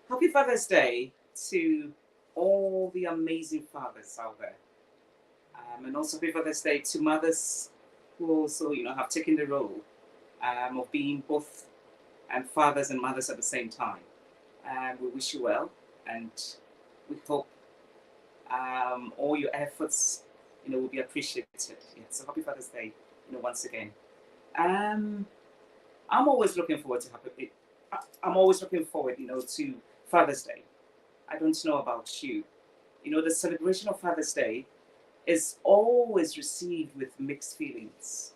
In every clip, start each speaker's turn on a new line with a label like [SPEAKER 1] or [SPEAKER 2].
[SPEAKER 1] Happy Father's Day to all the amazing fathers out there. And also happy Father's Day to mothers who also, have taken the role of being both fathers and mothers at the same time. We wish you well, and we hope all your efforts, will be appreciated. Yeah, so happy Father's Day, once again. Um, I'm always looking forward to happy. I'm always looking forward, to Father's Day. I don't know about you. The celebration of Father's Day is always received with mixed feelings,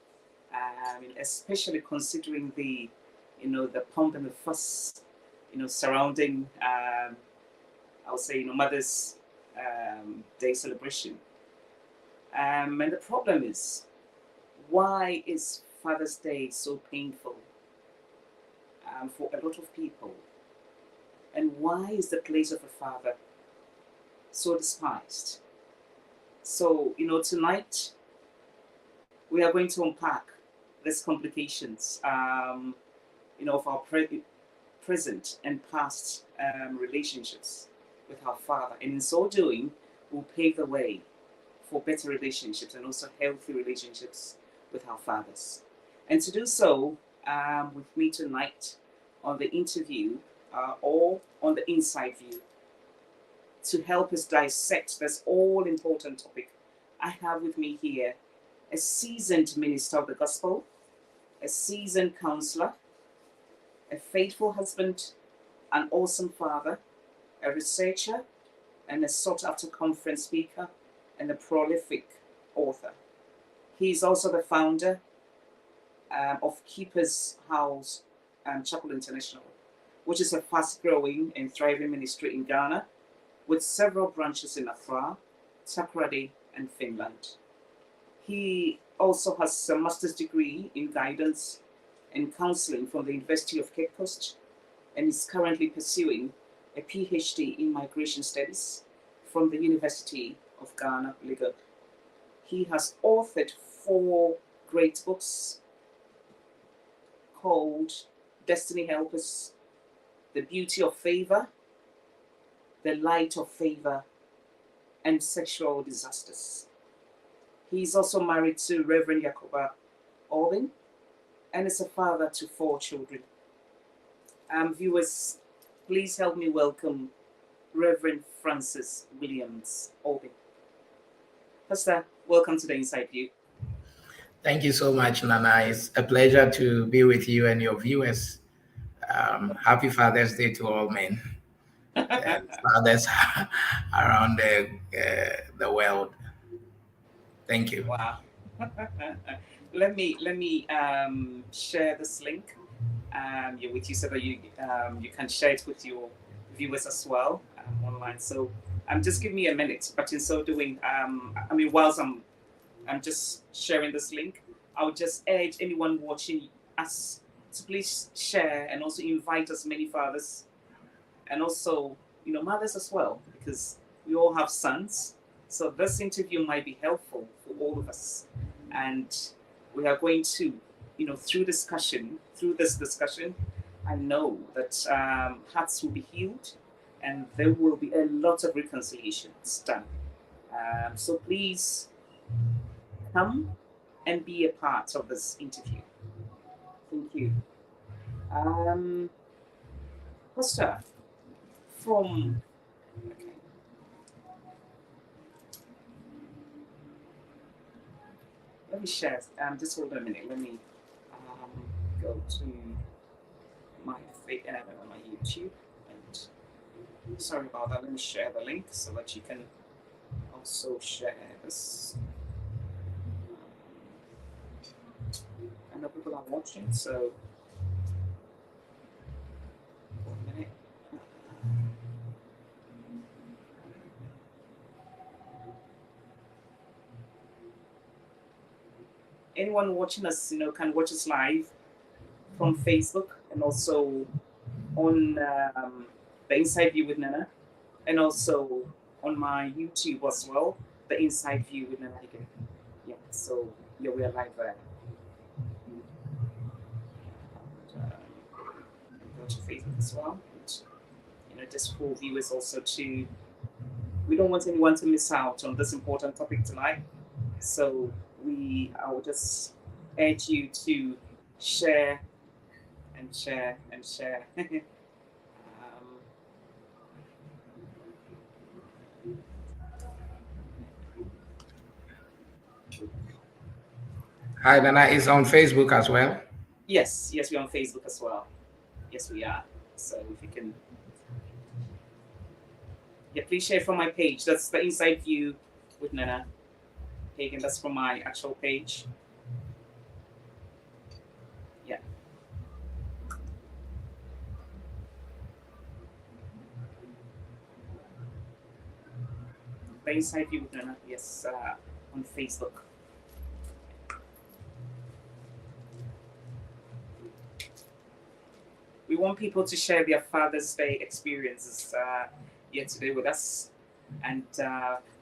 [SPEAKER 1] especially considering the pomp and the fuss, surrounding, I would say, Mother's Day celebration. And the problem is, why is Father's Day so painful for a lot of people? And why is the place of a father so despised? So, tonight we are going to unpack these complications, of our present and past relationships with our father. And in so doing, we'll pave the way for better relationships and also healthy relationships with our fathers. And to do so, with me tonight on the interview or on the inside view, to help us dissect this all important topic, I have with me here a seasoned minister of the gospel, a seasoned counselor, a faithful husband, an awesome father, a researcher, and a sought after conference speaker, and a prolific author. He is also the founder of Keeper's House Chapel International, which is a fast growing and thriving ministry in Ghana with several branches in Accra, Takoradi, and Finland. He also has a master's degree in guidance and counseling from the University of Cape Coast and is currently pursuing a PhD in migration studies from the University of Ghana, Lagos. He has authored 4 great books called Destiny Helpers, The Beauty of Favor, The Light of Favor, and Sexual Disasters. He is also married to Reverend Aubyn and is a father to 4 children. Viewers, please help me welcome Reverend Francis Williams Aubyn. Pastor, welcome to the Inside View.
[SPEAKER 2] Thank you so much, Nana. It's a pleasure to be with you and your viewers. Happy Father's Day to all men and fathers around the world. Thank you.
[SPEAKER 1] Wow. let me share this link with you so that you can share it with your viewers as well online. So just give me a minute. But in so doing, whilst I'm just sharing this link, I would just urge anyone watching us to please share and also invite as many fathers and also mothers as well, because we all have sons. So this interview might be helpful for all of us, and we are going to, through this discussion, I know that hearts will be healed, and there will be a lot of reconciliations done. So please come and be a part of this interview. Thank you. Pastor, let me share. Just hold on a minute. Let me go to my YouTube. And sorry about that. Let me share the link so that you can also share this. I know people are watching, so 1 minute. Anyone watching us, can watch us live from Facebook and also on the Inside View with Nana, and also on my YouTube as well, the Inside View with Nana again. Yeah, so we are live there. Go to Facebook as well, and, just for viewers also to, we don't want anyone to miss out on this important topic tonight. So I will just urge you to share and share and share.
[SPEAKER 2] Hi, Nana is on Facebook as well.
[SPEAKER 1] Yes, yes, we're on Facebook as well. Yes, we are. So if you can, yeah, please share from my page. That's the inside view with Nana Hagen. That's from my actual page. Yeah. The inside view with Nana. Yes, on Facebook. We want people to share their Father's Day experiences here today with us. And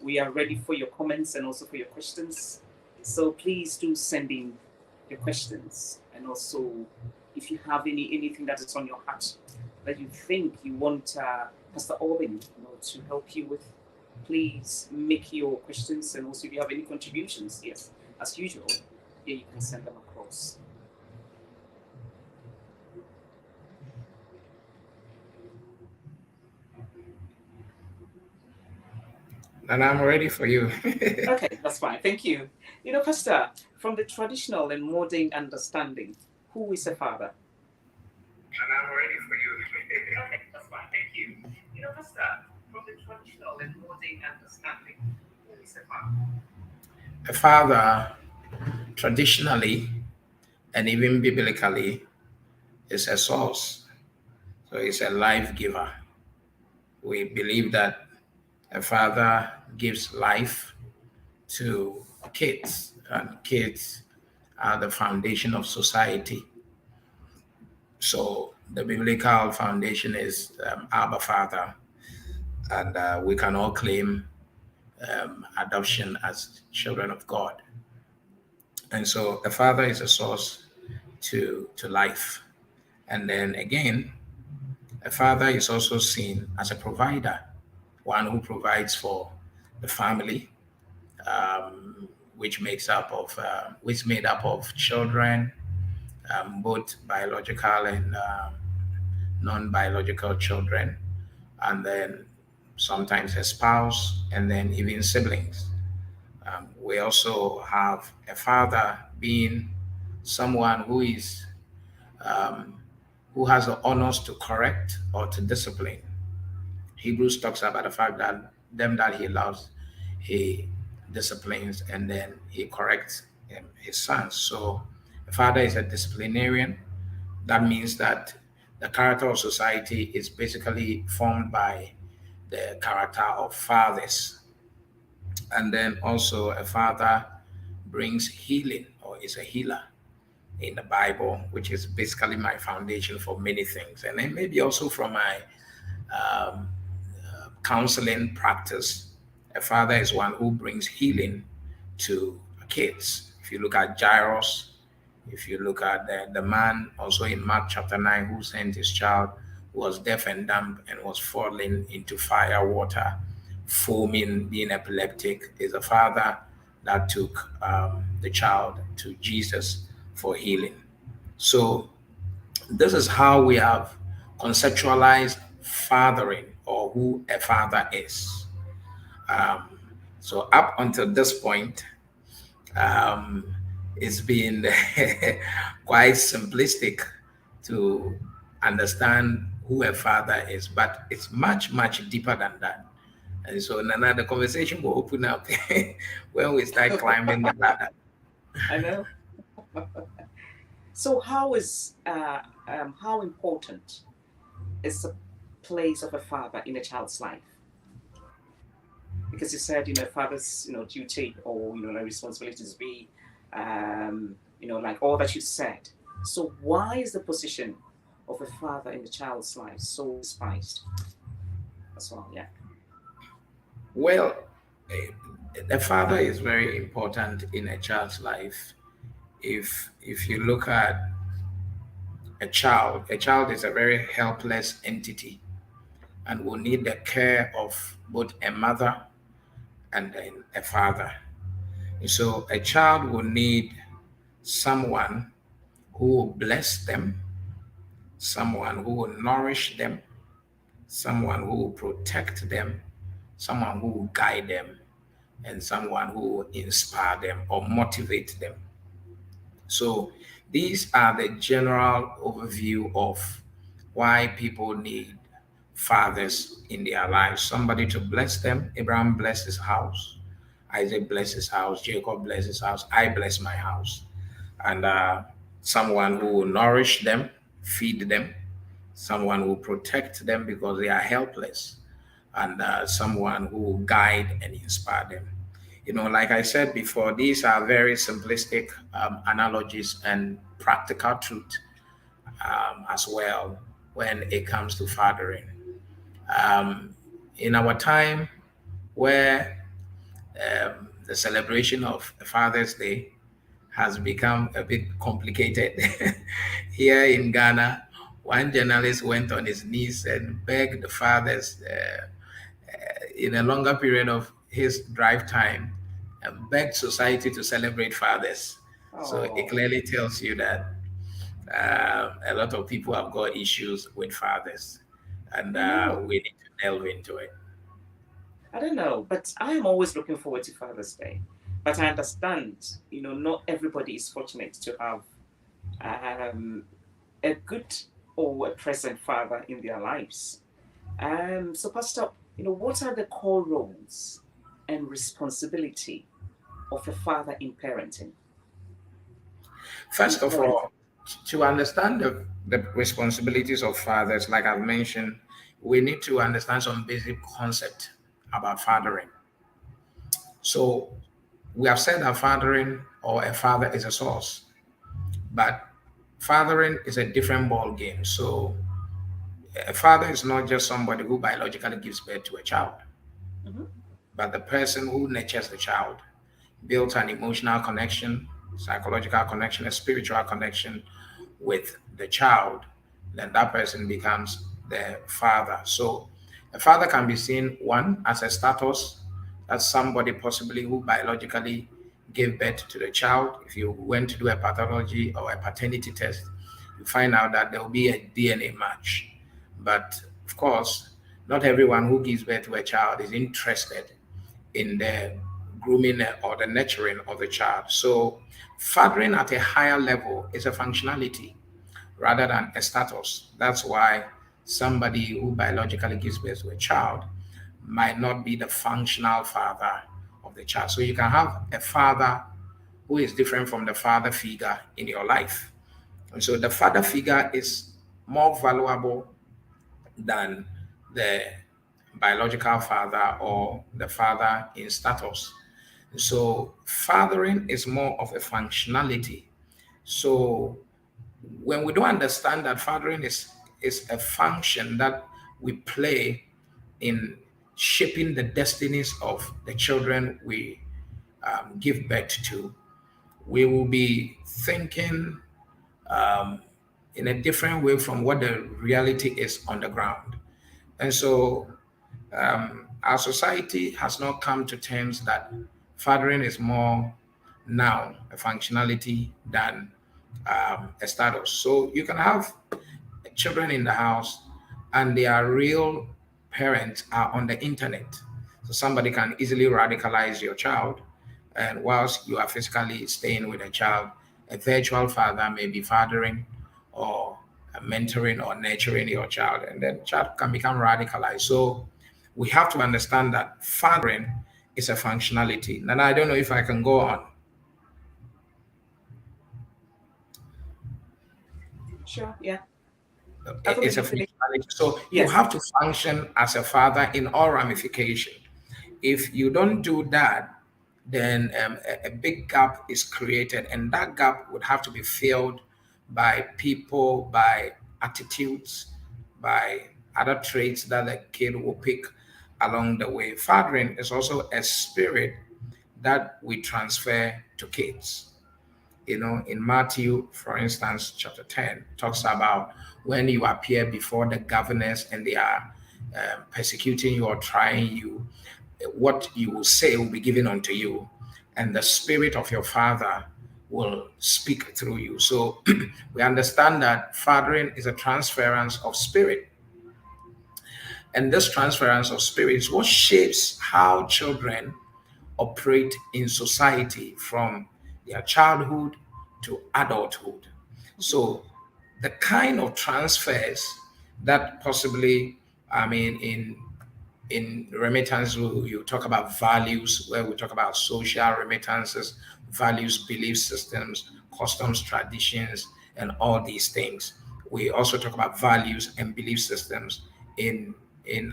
[SPEAKER 1] we are ready for your comments and also for your questions. So please do send in your questions. And also, if you have anything that is on your heart that you think you want Pastor Aubyn to help you with, please make your questions. And also, if you have any contributions, yes, as usual, yeah, you can send them across.
[SPEAKER 2] And I'm ready for you.
[SPEAKER 1] Okay, that's fine. Thank you. Pastor, from the traditional and modern understanding, who is a father?
[SPEAKER 2] And I'm ready for you.
[SPEAKER 1] Okay, that's fine. Thank you. Pastor, from the traditional and modern understanding, who is a father?
[SPEAKER 2] A father, traditionally and even biblically, is a source. So it's a life giver. We believe that a father gives life to kids, and kids are the foundation of society. So the biblical foundation is Abba Father, and we can all claim adoption as children of God. And so a father is a source to life. And then again, a father is also seen as a provider, one who provides for the family, which made up of children, both biological and non-biological children, and then sometimes a spouse, and then even siblings. We also have a father being someone um, who has the honors to correct or to discipline. Hebrews talks about the fact that them that he loves, he disciplines and then he corrects his sons. So a father is a disciplinarian. That means that the character of society is basically formed by the character of fathers. And then also a father brings healing or is a healer in the Bible, which is basically my foundation for many things. And then maybe also from my um, counseling practice, a father is one who brings healing to kids. If you look at Jairus, if you look at the man also in Mark chapter 9 who sent his child who was deaf and dumb and was falling into fire, water, foaming, being epileptic, is a father that took the child to Jesus for healing. So this is how we have conceptualized fathering or who a father is. Um, so up until this point, um, it's been quite simplistic to understand who a father is, but it's much, much deeper than that. And so, Nana, the conversation will open up when we start climbing the ladder.
[SPEAKER 1] I know. So, how important is the place of a father in a child's life? Because you said, father's, duty or the responsibilities be, like all that you said. So, why is the position of a father in the child's life so despised as well? Yeah.
[SPEAKER 2] Well, the father is very important in a child's life. If you look at a child is a very helpless entity, and will need the care of both a mother and then a father. So a child will need someone who will bless them, someone who will nourish them, someone who will protect them, someone who will guide them, and someone who will inspire them or motivate them. So these are the general overview of why people need fathers in their lives. Somebody to bless them. Abraham blessed his house. Isaac blessed his house. Jacob blessed his house. I bless my house. And someone who will nourish them, feed them, someone who will protect them because they are helpless, and someone who will guide and inspire them. Like I said before, these are very simplistic analogies and practical truth as well when it comes to fathering. Um, in our time where the celebration of Father's Day has become a bit complicated. Here in Ghana, one journalist went on his knees and begged the fathers in a longer period of his drive time and begged society to celebrate fathers. So it
[SPEAKER 1] Oh,
[SPEAKER 2] clearly tells you that a lot of people have got issues with fathers, and
[SPEAKER 1] I know.
[SPEAKER 2] we need to delve into it.
[SPEAKER 1] I don't know, but I am always looking forward to Father's Day. But I understand, not everybody is fortunate to have um, a good or a present father in their lives. So, Pastor, what are the core roles and responsibility of a father in parenting?
[SPEAKER 2] First of
[SPEAKER 1] Go ahead.
[SPEAKER 2] all, to understand the responsibilities of fathers, like I've mentioned, we need to understand some basic concept about
[SPEAKER 1] Mhm.
[SPEAKER 2] fathering. So we have said that fathering or a father is a source, but fathering is a different ball game. So a father is not just somebody who biologically gives birth to a child,
[SPEAKER 1] Mhm.
[SPEAKER 2] but the person who nurtures the child, builds an emotional connection, psychological connection, a spiritual connection with the child, then that person becomes the father. So a father can be seen, one, as a status, as somebody possibly who biologically gave birth to the child. If you went to do a pathology or a paternity test, you find out that there will be a DNA match. But of course, not everyone who gives birth to a child is interested in the grooming or the nurturing of the child. So, fathering at a higher level is a functionality rather than a status. That's why somebody who biologically gives birth to a child might not be the functional father of the child. So, you can have a father who is different from the father figure in your life. And so, the father figure is more valuable than the biological father or the father in status. So fathering is more of a functionality. So when we don't understand that fathering is a function that we play in shaping the destinies of the children we give birth to, we will be thinking um, in a different way from what the reality is on the ground. And so our society has not come to terms that fathering is more now a functionality than a status. So you can have children in the house and their real parents are on the internet. So somebody can easily radicalize your child. And whilst you are physically staying with a child, a virtual father may be fathering or mentoring or nurturing your child, and then child can become radicalized. So we have to understand that fathering is a functionality. And I don't know if I can go on.
[SPEAKER 1] Sure, yeah. I thought
[SPEAKER 2] It's a
[SPEAKER 1] maybe finish.
[SPEAKER 2] functionality. So you
[SPEAKER 1] Yes.
[SPEAKER 2] have to function as a father in all ramification. If you don't do that, then a big gap is created, and that gap would have to be filled by people, by attitudes, by other traits that the kid will pick along the way. Fathering is also a spirit that we transfer to kids. In Matthew, for instance, chapter 10, talks about when you appear before the governors and they are persecuting you or trying you, what you will say will be given unto you, and the spirit of your father will speak through you. So we understand that fathering is a transference of spirit. And this transference of spirit is what shapes how children operate in society from their childhood to adulthood. So the kind of transfers that possibly, I mean, in remittance, you talk about values, where we talk about social remittances, values, belief systems, customs, traditions, and all these things. We also talk about values and belief systems in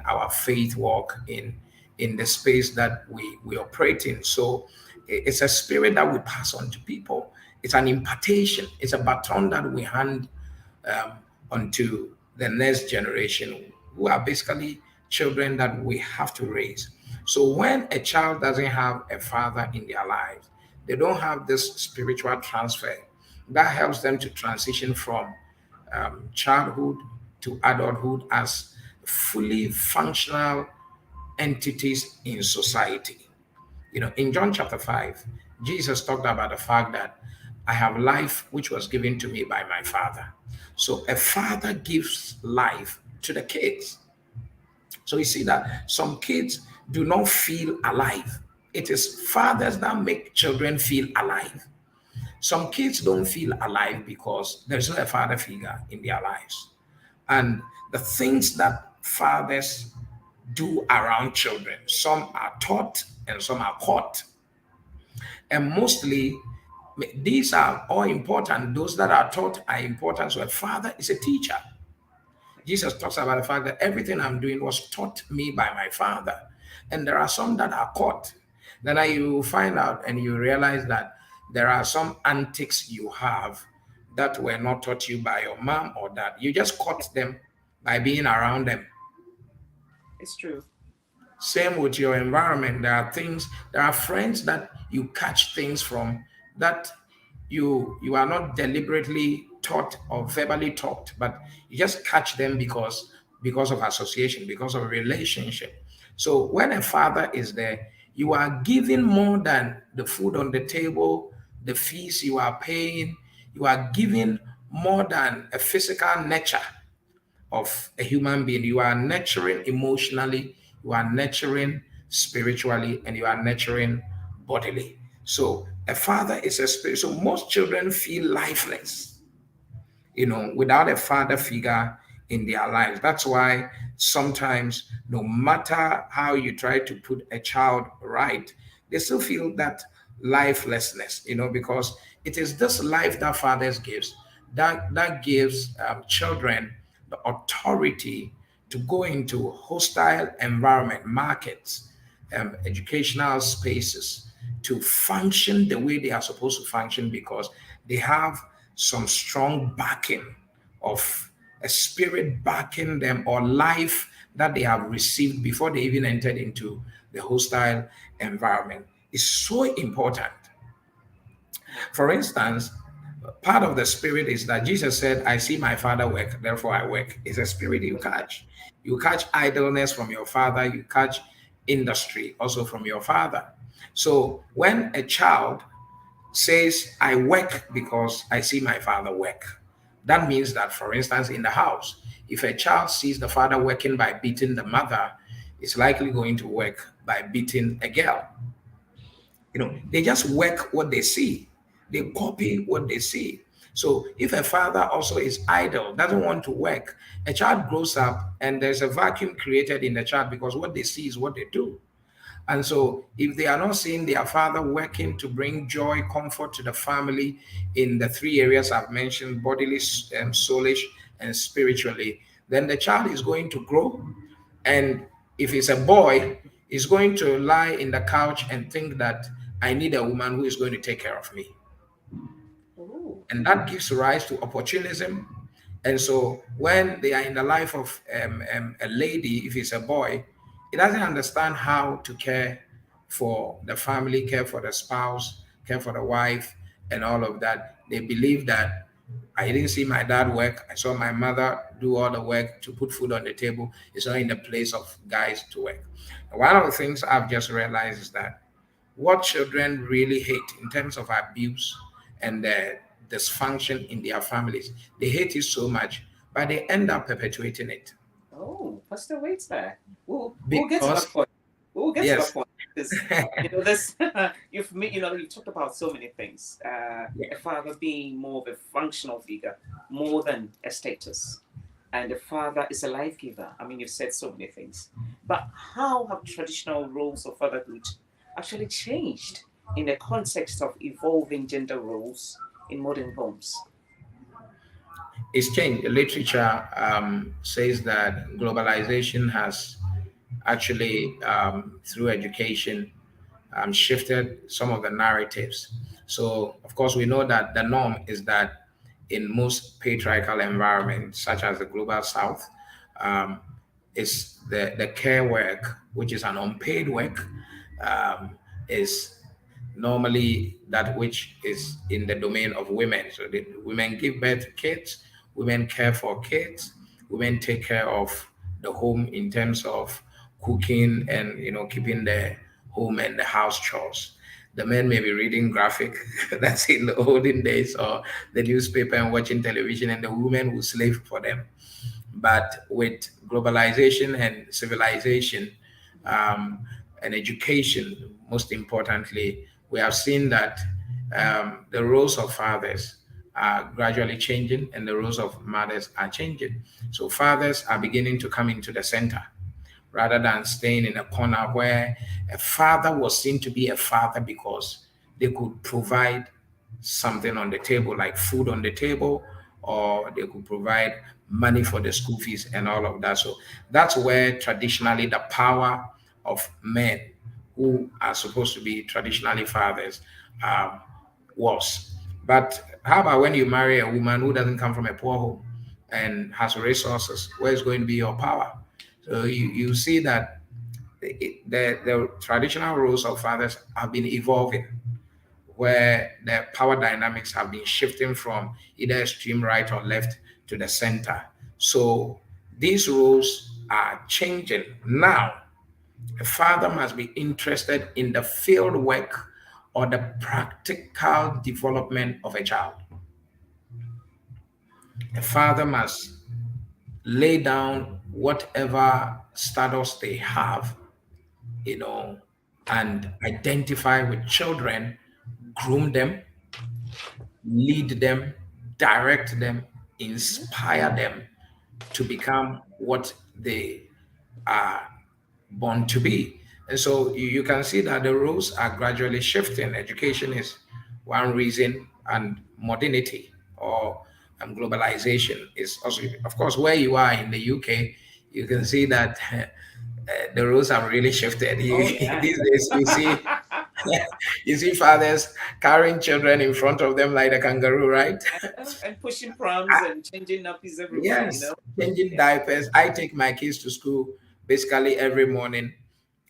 [SPEAKER 2] our faith walk, in the space that we operate in. So it's a spirit that we pass on to people. It's an impartation. It's a baton that we hand um, onto the next generation, who are basically children that we have to raise. So when a child doesn't have a father in their lives, they don't have this spiritual transfer that helps them to transition from childhood to adulthood as fully functional entities in society. In John chapter 5, Jesus talked about the fact that I have life which was given to me by my father. So a father gives life to the kids. So you see that some kids do not feel alive. It is fathers that make children feel alive. Some kids don't feel alive because there's not a father figure in their lives. And the things that fathers do around children, some are taught and some are caught. And mostly, these are all important. Those that are taught are important. So a father is a teacher. Jesus talks about the fact that everything I'm doing was taught me by my father. And there are some that are caught. Then you find out and you realize that there are some antics you have that were not taught you by your mom or dad. You just caught them by being around them.
[SPEAKER 1] It's true.
[SPEAKER 2] Same with your environment. There are friends that you catch things from that you are not deliberately taught or verbally taught, but you just catch them because of association, because of relationship. So when a father is there, you are giving more than the food on the table, the fees you are paying. You are giving more than a physical nature of a human being. You are nurturing emotionally, you are nurturing spiritually, and you are nurturing bodily. So a father is a spirit. So most children feel lifeless, without a father figure in their lives. That's why sometimes, no matter how you try to put a child right, they still feel that lifelessness, because it is this life that fathers gives that gives children the authority to go into hostile environment, markets, educational spaces, to function the way they are supposed to function because they have some strong backing of a spirit backing them or life that they have received before they even entered into the hostile environment is so important. For instance, part of the spirit is that Jesus said, I see my father work, therefore I work. It's a spirit you catch. You catch idleness from your father, you catch industry also from your father. So when a child says, I work because I see my father work, that means that, for instance, in the house, if a child sees the father working by beating the mother, it's likely going to work by beating a girl. They just work what they see, they copy what they see. So if a father also is idle, doesn't want to work, a child grows up and there's a vacuum created in the child because what they see is what they do. And so, if they are not seeing their father working to bring joy, comfort to the family in the three areas I've mentioned, bodily, soulish, and spiritually, then the child is going to grow. And if it's a boy, he's going to lie in the couch and think that I need a woman who is going to take care of me.
[SPEAKER 1] Oh,
[SPEAKER 2] And that gives rise to opportunism. And so when they are in the life of a lady, if it's a boy, he doesn't understand how to care for the family, care for the spouse, care for the wife, and all of that. They believe that I didn't see my dad work. I saw my mother do all the work to put food on the table. It's not in the place of guys to work. One of the things I've just realized is that what children really hate in terms of abuse and the dysfunction in their families, they hate it so much, but they end up perpetuating it.
[SPEAKER 1] Oh, Pastor, wait there. We'll get to
[SPEAKER 2] Because,
[SPEAKER 1] that point. We'll get to that
[SPEAKER 2] yes,
[SPEAKER 1] point because this you've talked about so many things.
[SPEAKER 2] yeah,
[SPEAKER 1] A father being more of a functional figure, more than a status, and a father is a life giver. I mean, you've said so many things, but how have traditional roles of fatherhood actually changed in the context of evolving gender roles in modern homes?
[SPEAKER 2] it's changed. The literature says that globalization has actually, through education, shifted some of the narratives. So, of course, we know that the norm is that in most patriarchal environments, such as the global south, um, is the care work, which is an unpaid work, um, is normally that which is in the domain of women. So the women give birth to kids, women care for kids, women take care of the home in terms of cooking and keeping the home and the house chores. The men may be reading graphic, that's in the olden days, or the newspaper and watching television, and the women will slave for them. But with globalization and civilization, um, and education, most importantly, we have seen that the roles of fathers are gradually changing and the roles of mothers are changing. So fathers are beginning to come into the center rather than staying in a corner where a father was seen to be a father because they could provide something on the table, like food on the table, or they could provide money for the school fees and all of that. So that's where traditionally the power of men who are supposed to be traditionally fathers um, was. But how about when you marry a woman who doesn't come from a poor home and has resources? Where's going to be your power? So you see that the traditional roles of fathers have been evolving, where the power dynamics have been shifting from either extreme right or left to the center. So these roles are changing. Now, a father must be interested in the field work or the practical development of a child. A father must lay down whatever status they have, you know, and identify with children, groom them, lead them, direct them,
[SPEAKER 1] Mhm.
[SPEAKER 2] inspire them to become what they are born to be. And so you can see that the roles are gradually shifting. Education is one reason, and modernity or globalization is also, of course, where you are in the UK, you can see that the roles have really shifted.
[SPEAKER 1] Oh yeah.
[SPEAKER 2] These days, you see you see fathers carrying children in front of them like a kangaroo, right?
[SPEAKER 1] And pushing proms and changing nappies everywhere,
[SPEAKER 2] Yes, changing
[SPEAKER 1] Yeah.
[SPEAKER 2] diapers. I take my kids to school basically every morning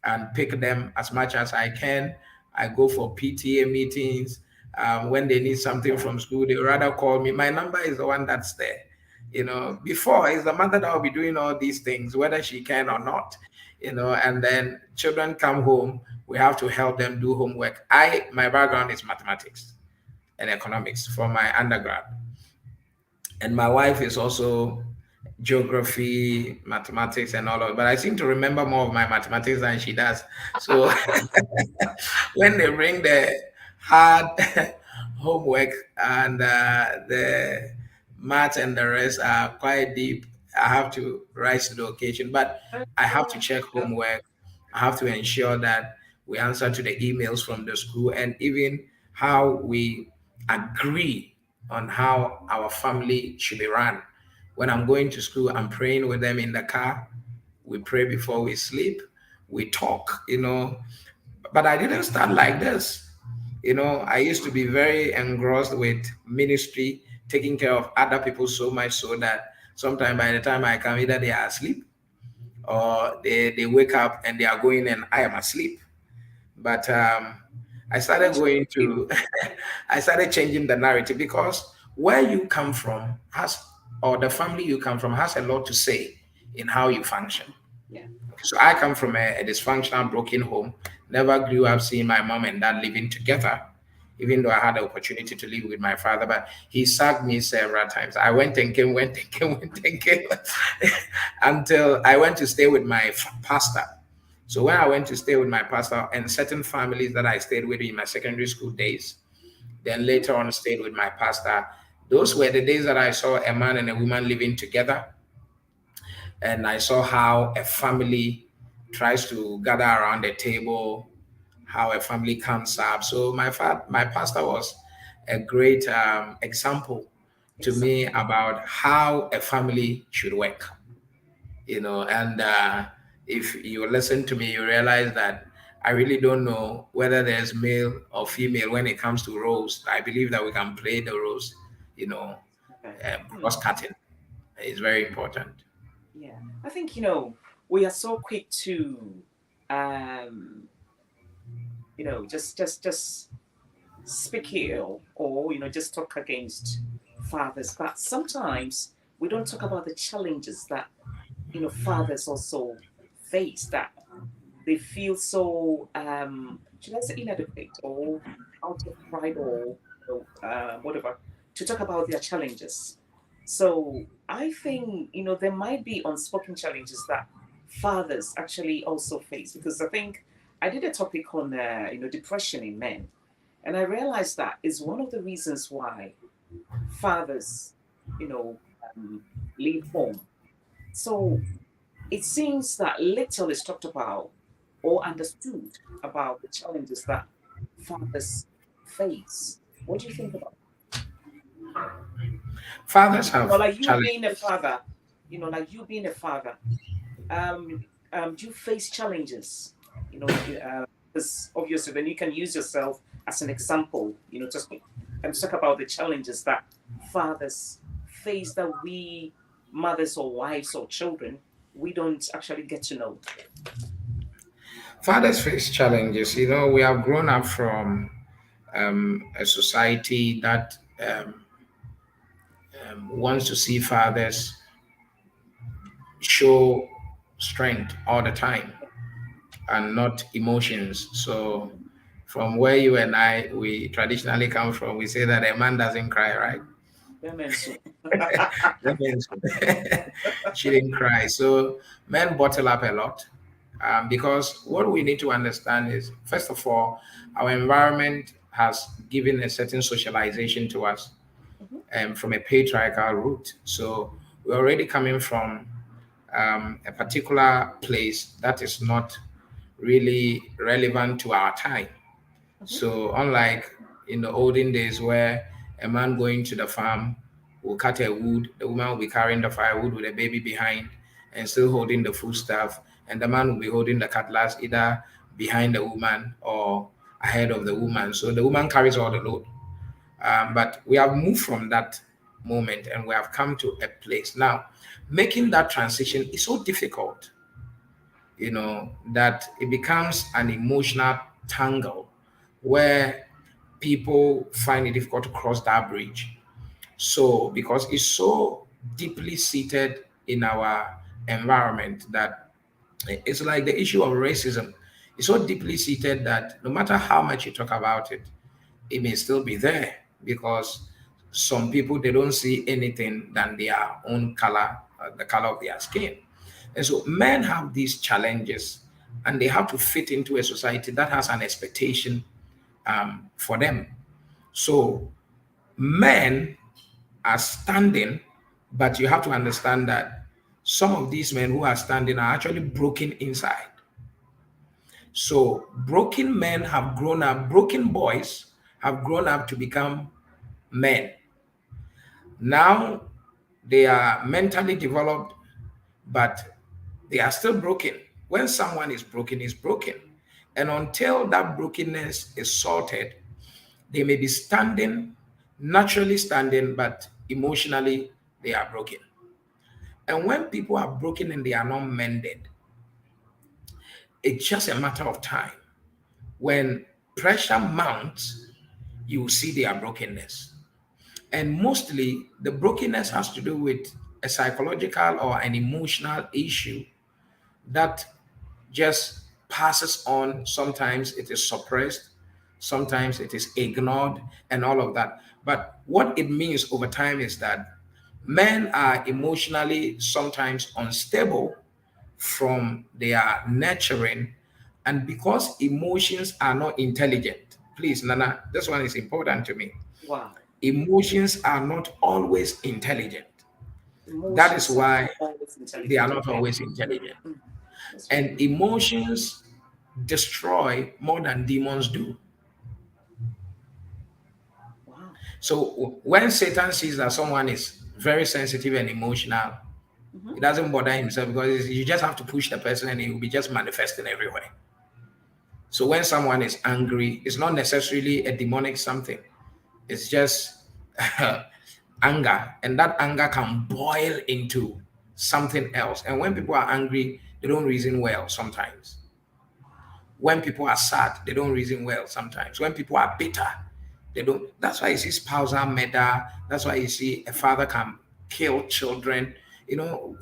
[SPEAKER 2] and pick them as much as I can. I go for PTA meetings. When they need something from school, they rather call me. My number is the one that's there. Before it's the mother that will be doing all these things, whether she can or not. And then children come home, we have to help them do homework. My background is mathematics and economics for my undergrad, and my wife is also geography, mathematics, and all of it. But I seem to remember more of my mathematics than she does. So when they bring the hard homework and the math and the rest are quite deep, I have to rise to the occasion. But I have to check homework. I have to ensure that we answer to the emails from the school, and even how we agree on how our family should be run. When I'm going to school, I'm praying with them in the car. We pray before we sleep. We talk. But I didn't start like this. I used to be very engrossed with ministry, taking care of other people so much so that sometimes by the time I come, either they are asleep or they wake up and they are going and I am asleep. But I started
[SPEAKER 1] Which
[SPEAKER 2] going
[SPEAKER 1] you?
[SPEAKER 2] to, I started changing the narrative because where you come from has, or the family you come from has a lot to say in how you function.
[SPEAKER 1] Yeah.
[SPEAKER 2] So I come from a dysfunctional, broken home. Never grew up seeing my mom and dad living together, even though I had the opportunity to live with my father. But he sacked me several times. I went and came, went and came, went and came, until I went to stay with my pastor. So when I went to stay with my pastor and certain families that I stayed with in my secondary school days, then
[SPEAKER 1] Mhm.
[SPEAKER 2] later on stayed with my pastor, those were the days that I saw a man and a woman living together, and I saw how a family tries to gather around the table, how a family comes up. So my pastor was a great example to me
[SPEAKER 1] Exactly.
[SPEAKER 2] about how a family should work. And if you listen to me, you realize that I really don't know whether there's male or female when it comes to roles. I believe that we can play the roles, you know,
[SPEAKER 1] Okay.
[SPEAKER 2] cross cutting is very important.
[SPEAKER 1] Yeah. I think, we are so quick to, um, just speak ill, or, just talk against fathers. But sometimes we don't talk about the challenges that, fathers also face, that they feel so, should I say, inadequate, or out of pride, or whatever, to talk about their challenges. So I think, there might be unspoken challenges that fathers actually also face, because I think I did a topic on depression in men, and I realized that is one of the reasons why fathers, you know um, leave home. So it seems that little is talked about or understood about the challenges that fathers face. What do you think about
[SPEAKER 2] Fathers have
[SPEAKER 1] like you being a
[SPEAKER 2] challenges.
[SPEAKER 1] father, um, do you face challenges? Because obviously then you can use yourself as an example, just talk about the challenges that fathers face, that we mothers or wives or children, we don't actually get to know.
[SPEAKER 2] Fathers face challenges. We have grown up from a society that wants to see fathers show strength all the time and not emotions. So, from where you and I we traditionally come from, we say that a man doesn't cry, right?
[SPEAKER 1] Women so.
[SPEAKER 2] That means she didn't cry. So men bottle up a lot, because what we need to understand is, first of all, our environment has given a certain socialization to us,
[SPEAKER 1] Mhm,
[SPEAKER 2] from a patriarchal root. So we're already coming from a particular place that is not really relevant to our time.
[SPEAKER 1] mhm.
[SPEAKER 2] So unlike in the olden days where a man going to the farm will cut a wood, the woman will be carrying the firewood with a baby behind and still holding the foodstuff, and the man will be holding the cutlass either behind the woman or ahead of the woman. So the woman carries all the load. But we have moved from that moment and we have come to a place now. Making that transition is so difficult, that it becomes an emotional tangle where people find it difficult to cross that bridge. So, because it's so deeply seated in our environment that it's like the issue of racism. It's so deeply seated that no matter how much you talk about it, it may still be there, because some people they don't see anything than their own color, the color of their skin. And so men have these challenges and they have to fit into a society that has an expectation for them. So men are standing, but you have to understand that some of these men who are standing are actually broken inside. So broken men have grown up, broken boys have grown up to become men. Now they are mentally developed, but they are still broken. When someone is broken, is broken. And until that brokenness is sorted, they may be standing, naturally standing, but emotionally they are broken. And when people are broken and they are not mended, it's just a matter of time. When pressure mounts, you will see their brokenness. And mostly the brokenness has to do with a psychological or an emotional issue that just passes on. Sometimes it is suppressed, sometimes it is ignored, and all of that. But what it means over time is that men are emotionally sometimes unstable from their nurturing, and because emotions are not intelligent, please, Nana, this one is important to me.
[SPEAKER 1] Wow.
[SPEAKER 2] Emotions are not always intelligent. That is
[SPEAKER 1] Emotions are
[SPEAKER 2] why
[SPEAKER 1] not always
[SPEAKER 2] they are
[SPEAKER 1] intelligent.
[SPEAKER 2] not
[SPEAKER 1] Okay.
[SPEAKER 2] always intelligent.
[SPEAKER 1] Mm, that's very
[SPEAKER 2] And
[SPEAKER 1] good.
[SPEAKER 2] emotions destroy more than demons do.
[SPEAKER 1] Wow.
[SPEAKER 2] So when Satan sees that someone is very sensitive and emotional,
[SPEAKER 1] Mm-hmm.
[SPEAKER 2] he doesn't bother himself because you just have to push the person and he will be just manifesting everywhere. So when someone is angry, it's not necessarily a demonic something. It's just anger, and that anger can boil into something else. And when people are angry, they don't reason well sometimes. When people are sad, they don't reason well sometimes. When people are bitter, they don't. That's why you see spousal murder. That's why you see a father can kill children.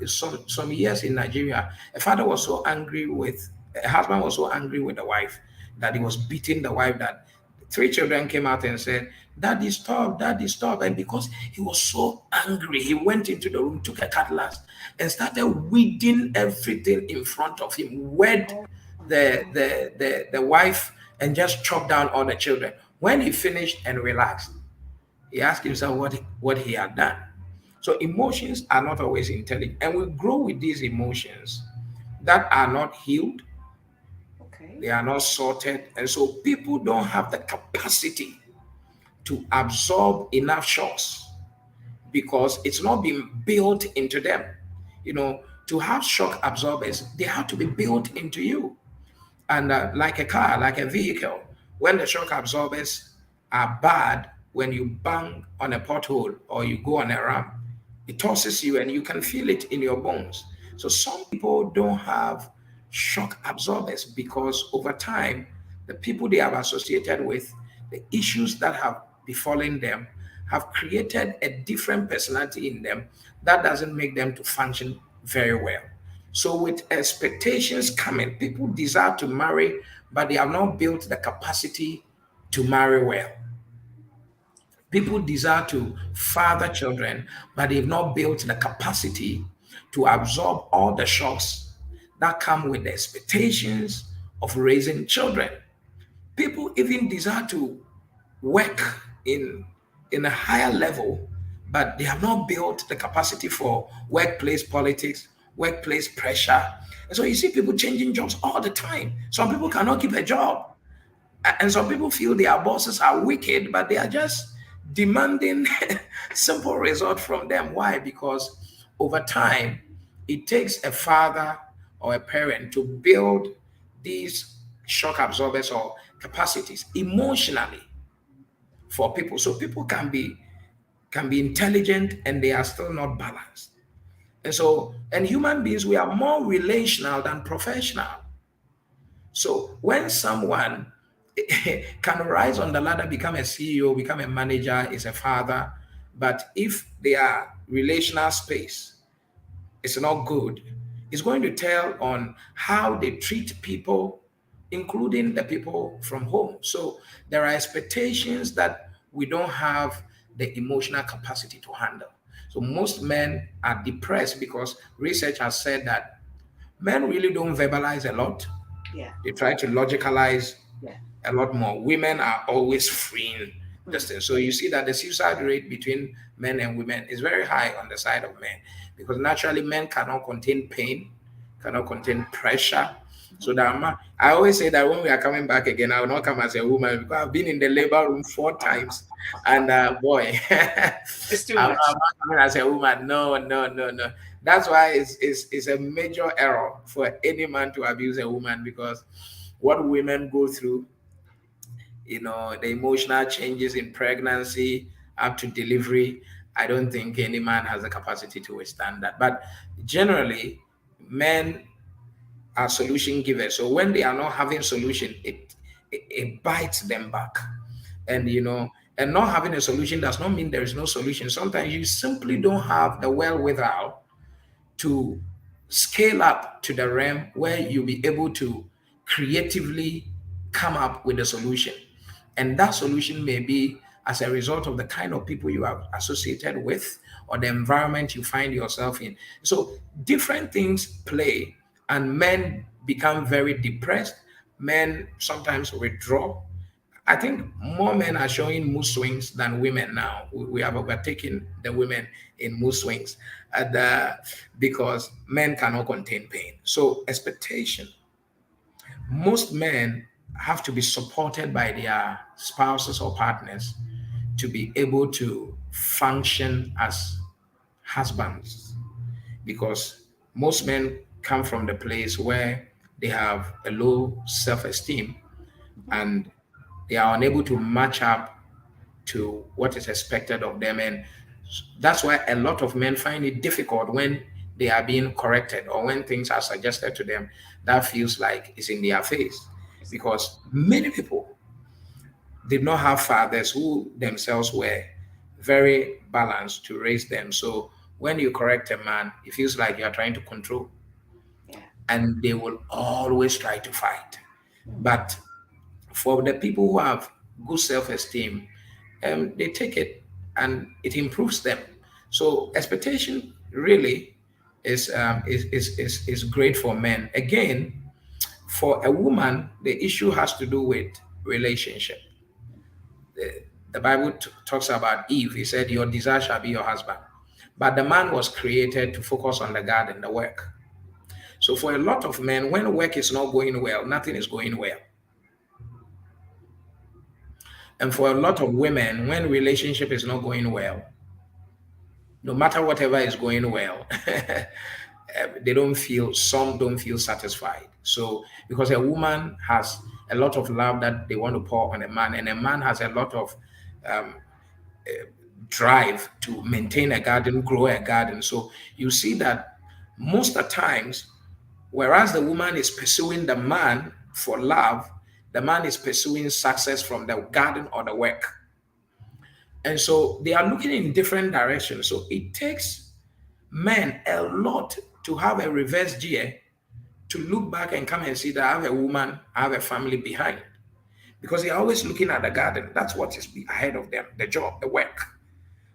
[SPEAKER 2] Some years in Nigeria, a father was so angry with a husband was so angry with the wife that he was beating the wife that three children came out and said, "Daddy, stop, Daddy, stop." And because he was so angry, he went into the room, took a cutlass, and started weeding everything in front of him. Wed
[SPEAKER 1] Oh my God.
[SPEAKER 2] the wife and just chopped down all the children. When he finished and relaxed, he asked himself what he had done. So emotions are not always intelligent, and we grow with these emotions that are not healed,
[SPEAKER 1] Okay.
[SPEAKER 2] they are not sorted, and so people don't have the capacity to absorb enough shocks because it's not been built into them. To have shock absorbers, they have to be built into you. And like a car, like a vehicle, when the shock absorbers are bad, when you bang on a pothole or you go on a ramp, it tosses you and you can feel it in your bones. So some people don't have shock absorbers because over time, the people they have associated with, the issues that have befallen them, have created a different personality in them that doesn't make them to function very well. So, with expectations coming, people desire to marry, but they have not built the capacity to marry well. People desire to father children, but they've not built the capacity to absorb all the shocks that come with the expectations of raising children. People even desire to work in in a higher level, but they have not built the capacity for workplace politics, workplace pressure. And so you see people changing jobs all the time. Some people cannot keep a job. And some people feel their bosses are wicked, but they are just demanding simple result from them. Why? Because over time, it takes a father or a parent to build these shock absorbers or capacities emotionally for people. So people can be intelligent and they are still not balanced. And human beings, we are more relational than professional. So when someone can rise on the ladder, become a CEO, become a manager, is a father, but if their relational space is not good, it's going to tell on how they treat people, including the people from home. So there are expectations that we don't have the emotional capacity to handle. So most men are depressed because research has said that men really don't verbalize a lot.
[SPEAKER 1] Yeah.
[SPEAKER 2] They try to logicalize
[SPEAKER 1] Yeah.
[SPEAKER 2] a lot more. Women are always freeing this
[SPEAKER 1] Mm.
[SPEAKER 2] thing. So you see that the suicide rate between men and women is very high on the side of men because naturally men cannot contain pain, cannot contain pressure. So
[SPEAKER 1] Mhm.
[SPEAKER 2] that I always say that when we are coming back again, I will not come as a woman because I've been in the labor room 4 times, and boy,
[SPEAKER 1] It's too
[SPEAKER 2] I'm
[SPEAKER 1] much.
[SPEAKER 2] not coming as a woman. No, no, no, no. That's why it's a major error for any man to abuse a woman because what women go through, the emotional changes in pregnancy up to delivery, I don't think any man has the capacity to withstand that. But generally, men are solution givers. So when they are not having solution, it bites them back. And And not having a solution does not mean there is no solution. Sometimes you simply don't have the wherewithal to scale up to the realm where you'll be able to creatively come up with a solution. And that solution may be as a result of the kind of people you are associated with or the environment you find yourself in. So different things play, and men become very depressed. Men sometimes withdraw. I think more men are showing mood swings than women now. We have overtaken the women in mood swings, and, because men cannot contain pain. So, expectation. Most men have to be supported by their spouses or partners to be able to function as husbands, because most men come from the place where they have a low self esteem and they are unable to match up to what is expected of them. And that's why a lot of men find it difficult when they are being corrected or when things are suggested to them that feels like it's in their face.
[SPEAKER 1] Exactly.
[SPEAKER 2] Because many people did not have fathers who themselves were very balanced to raise them. So when you correct a man, it feels like you are trying to control,
[SPEAKER 1] Yeah.
[SPEAKER 2] and they will always try to fight.
[SPEAKER 1] Mm.
[SPEAKER 2] But for the people who have good self-esteem, they take it and it improves them. So expectation really is great for men. Again, for a woman, the issue has to do with relationship. The Bible talks about Eve. He said, "Your desire shall be your husband." But the man was created to focus on the garden, the work. So for a lot of men, when work is not going well, nothing is going well. And for a lot of women, when relationship is not going well, no matter whatever is going well, they don't feel, some don't feel satisfied. So because a woman has a lot of love that they want to pour on a man, and a man has a lot of um, drive to maintain a garden, grow a garden. So you see that most of the times, whereas the woman is pursuing the man for love, the man is pursuing success from the garden or the work. And so they are looking in different directions. So it takes men a lot to have a reverse gear to look back and come and see that I have a woman, I have a family behind. Because they're always looking at the garden. That's what is ahead of them, the job, the work.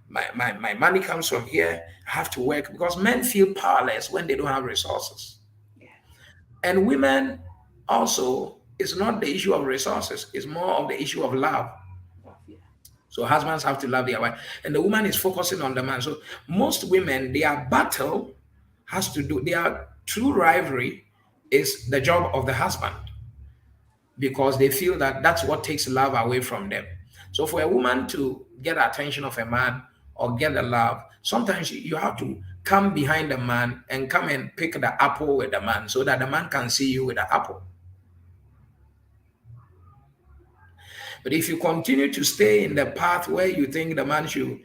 [SPEAKER 2] My money comes from here. I have to work, because men feel powerless when they don't have resources.
[SPEAKER 1] Yeah.
[SPEAKER 2] And women also, it's not the issue of resources, it's more of the issue of love.
[SPEAKER 1] Rough, yeah.
[SPEAKER 2] So husbands have to love their wife, and the woman is focusing on the man. So most women, their battle has to do, their true rivalry is the job of the husband, because they feel that that's what takes love away from them. So for a woman to get the attention of a man or get the love, sometimes you have to come behind the man and come and pick the apple with the man so that the man can see you with the apple. But if you continue to stay in the path where you think the man should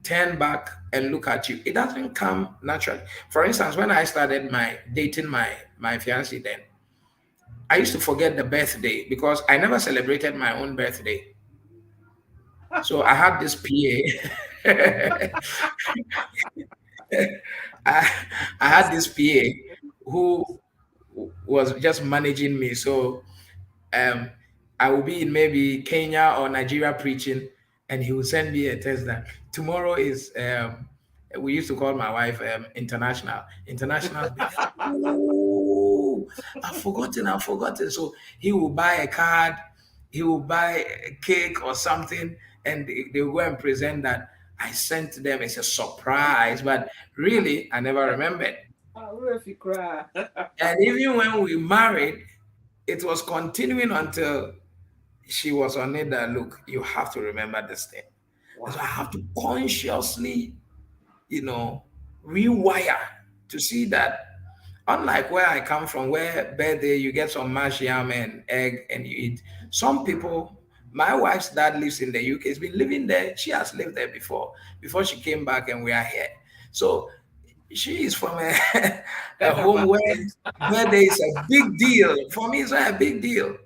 [SPEAKER 2] turn back and look at you, it doesn't come naturally. For instance, when I started my dating my fiancée then, I used to forget the birthday because I never celebrated my own birthday. So I had this PA. I, I had this PA who was just managing me. So um, I will be in maybe Kenya or Nigeria preaching, and he will send me a text that tomorrow is. We used to call my wife international birthday. Oh, I've forgotten. So he will buy a card, he will buy a cake or something, and they will go and present that I sent them. It's a surprise, but really, I never remembered.
[SPEAKER 1] Oh, if you cry.
[SPEAKER 2] And even when we married, it was continuing until she was on it that look, you have to remember this thing. And so I
[SPEAKER 1] Wow.
[SPEAKER 2] have to consciously, you know, rewire to see that unlike where I come from, where birthday you get some mashed yam and egg and you eat. Some people, my wife's dad lives in the UK, has been living there. She has lived there before she came back and we are here. So she is from a
[SPEAKER 1] Better
[SPEAKER 2] home where
[SPEAKER 1] mind.
[SPEAKER 2] birthday is a big deal. For me, it's not a big deal,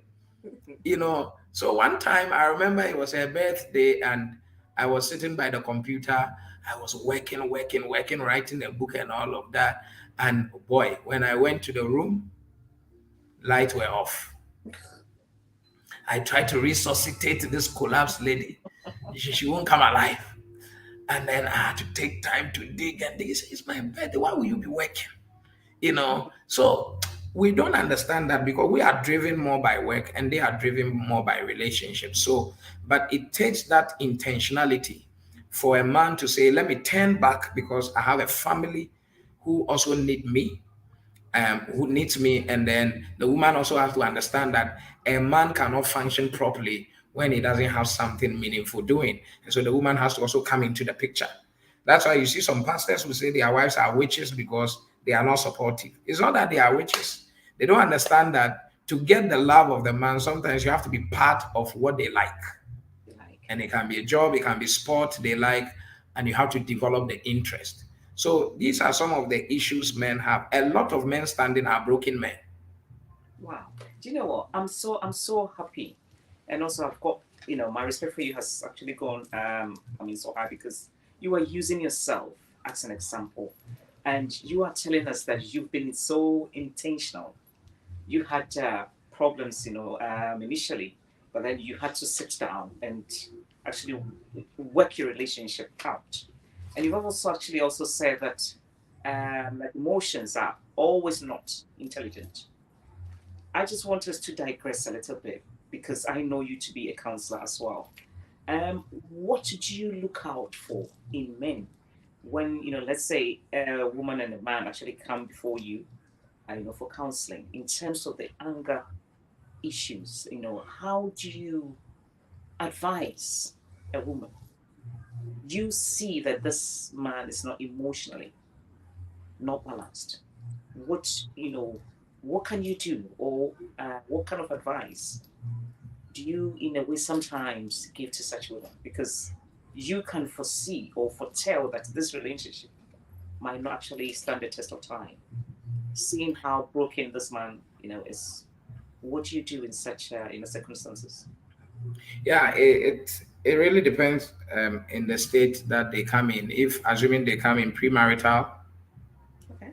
[SPEAKER 2] you know. So one time I remember it was her birthday and I was sitting by the computer. I was working, writing a book and all of that. And boy, when I went to the room, lights were off. I tried to resuscitate this collapsed lady. She won't come alive. And then I had to take time to dig and dig. It's my birthday. Why will you be working? So we don't understand that because we are driven more by work and they are driven more by relationships. So, but it takes that intentionality for a man to say, let me turn back because I have a family who also need me, who needs me. And then the woman also has to understand that a man cannot function properly when he doesn't have something meaningful doing. And so the woman has to also come into the picture. That's why you see some pastors who say their wives are witches because they are not supportive. It's not that they are witches. They don't understand that to get the love of the man, sometimes you have to be part of what they like.
[SPEAKER 1] Like,
[SPEAKER 2] And it can be a job, it can be sport they like, and you have to develop the interest. So these are some of the issues men have. A lot of men standing are broken men.
[SPEAKER 1] wow. Do you know what? I'm so happy, and also I've got, my respect for you has actually gone. So high because you are using yourself as an example, and you are telling us that you've been so intentional. You had problems, initially, but then you had to sit down and actually work your relationship out. And you've also actually also said that like emotions are always not intelligent. I just want us to digress a little bit because I know you to be a counselor as well. What do you look out for in men when, let's say a woman and a man actually come before you, for counseling in terms of the anger issues? How do you advise a woman? You see that this man is not emotionally not balanced. What can you do, or what kind of advice do you, in a way, sometimes give to such women? Because you can foresee or foretell that this relationship might not actually stand the test of time. Seeing how broken this man, is, what do you do in such circumstances?
[SPEAKER 2] Yeah, it really depends in the state that they come in. If assuming they come in premarital,
[SPEAKER 1] Okay.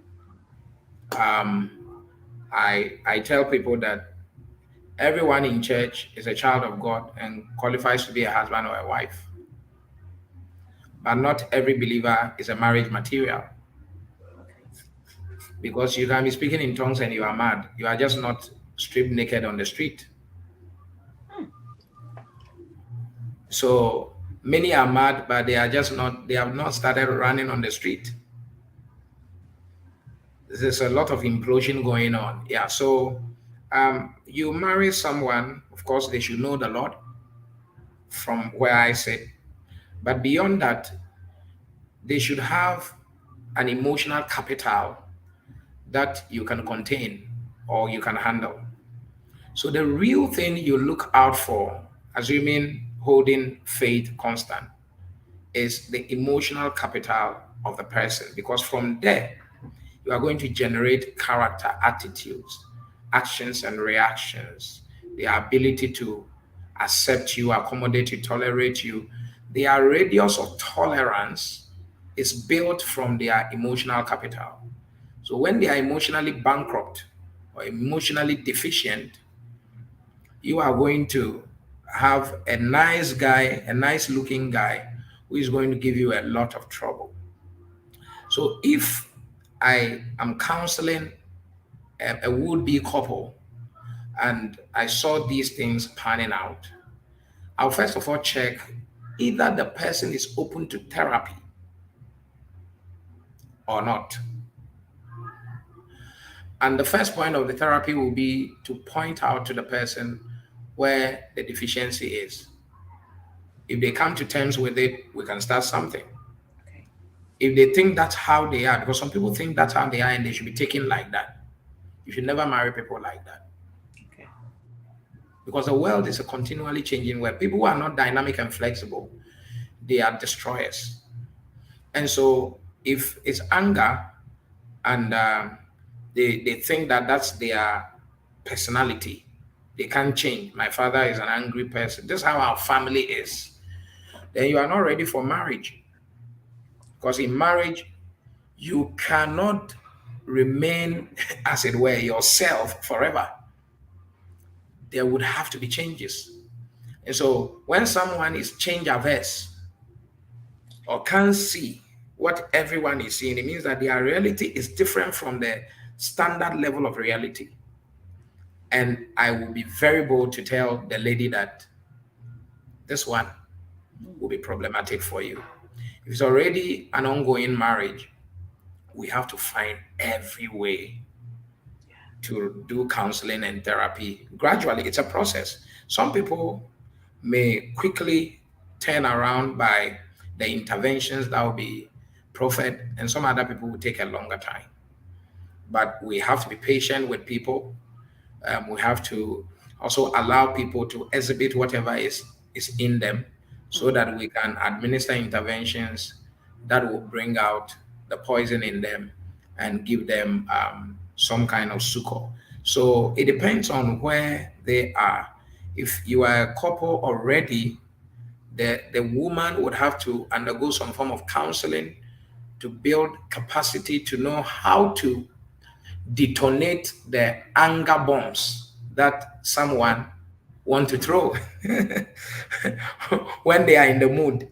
[SPEAKER 2] um, I tell people that everyone in church is a child of God and qualifies to be a husband or a wife, but not every believer is a marriage material
[SPEAKER 1] Okay.
[SPEAKER 2] because you can be speaking in tongues and you are mad. You are just not stripped naked on the street.
[SPEAKER 1] Hmm.
[SPEAKER 2] So many are mad, but they are just not. They have not started running on the street. There's a lot of implosion going on. Yeah. So you marry someone, of course, they should know the Lord from where I sit. But beyond that, they should have an emotional capital that you can contain or you can handle. So the real thing you look out for, assuming holding faith constant, is the emotional capital of the person because from there you are going to generate character, attitudes, actions, and reactions, the ability to accept you, accommodate you, tolerate you. Their radius of tolerance is built from their emotional capital. So when they are emotionally bankrupt or emotionally deficient, you are going to have a nice guy, a nice looking guy who is going to give you a lot of trouble. So if I am counseling a would-be couple and I saw these things panning out, I'll first of all check either the person is open to therapy or not. And the first point of the therapy will be to point out to the person where the deficiency is. If they come to terms with it, we can start something.
[SPEAKER 1] Okay.
[SPEAKER 2] If they think that's how they are, because some people think that's how they are and they should be taken like that, you should never marry people like that.
[SPEAKER 1] Okay.
[SPEAKER 2] Because the world is a continually changing world. People who are not dynamic and flexible, they are destroyers. And so if it's anger and they think that that's their personality, they can't change. My father is an angry person. This is how our family is. Then you are not ready for marriage. Because in marriage, you cannot remain, as it were, yourself forever. There would have to be changes. And so when someone is change averse or can't see what everyone is seeing, it means that their reality is different from the standard level of reality. And I will be very bold to tell the lady that this one will be problematic for you. If it's already an ongoing marriage, we have to find every way to do counseling and therapy gradually. It's a process. Some people may quickly turn around by the interventions that will be proffered, and some other people will take a longer time. But we have to be patient with people. We have to also allow people to exhibit whatever is in them so
[SPEAKER 1] Mm.
[SPEAKER 2] that we can administer interventions that will bring out the poison in them and give them some kind of succor. So it depends on where they are. If you are a couple already, the woman would have to undergo some form of counseling to build capacity to know how to detonate the anger bombs that someone want to throw when they are in the mood.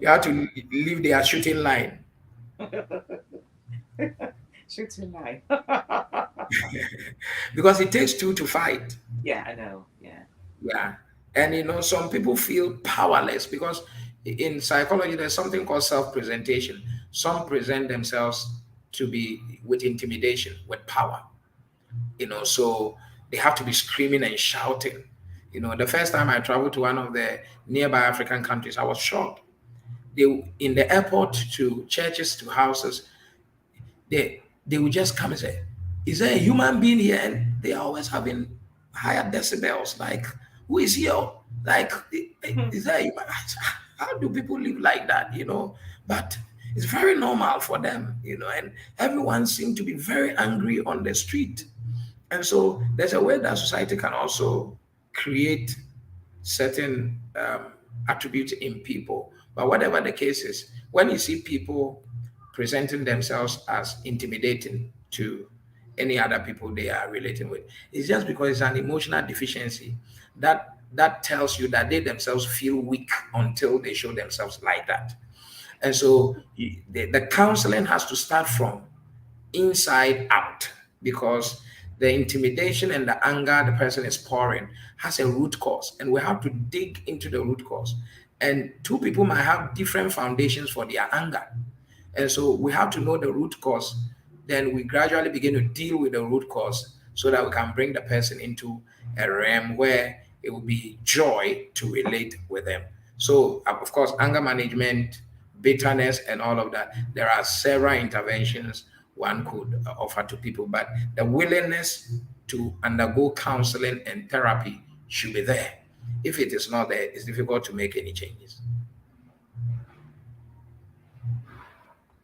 [SPEAKER 2] You have to leave their shooting line
[SPEAKER 1] Shooting line.
[SPEAKER 2] because it takes two to fight.
[SPEAKER 1] Yeah, I know. Yeah.
[SPEAKER 2] Yeah. And some people feel powerless because in psychology, there's something called self presentation. Some present themselves to be with intimidation, with power. So they have to be screaming and shouting. The first time I traveled to one of the nearby African countries, I was shocked. They in the airport, to churches, to houses, they would just come and say, "Is there a human being here?" And they are always having higher decibels. Like, who is here? Like, is there a human? How do people live like that? But it's very normal for them. And everyone seemed to be very angry on the street. And so there's a way that society can also create certain attributes in people. But whatever the case is, when you see people presenting themselves as intimidating to any other people they are relating with, it's just because it's an emotional deficiency that tells you that they themselves feel weak until they show themselves like that. And so the counseling has to start from inside out because the intimidation and the anger the person is pouring has a root cause, and we have to dig into the root cause. And two people might have different foundations for their anger, and so we have to know the root cause. Then we gradually begin to deal with the root cause so that we can bring the person into a realm where it will be joy to relate with them. So, of course, anger management, bitterness, and all of that, there are several interventions one could offer to people, but the willingness to undergo counseling and therapy should be there. If it is not there, it's difficult to make any changes.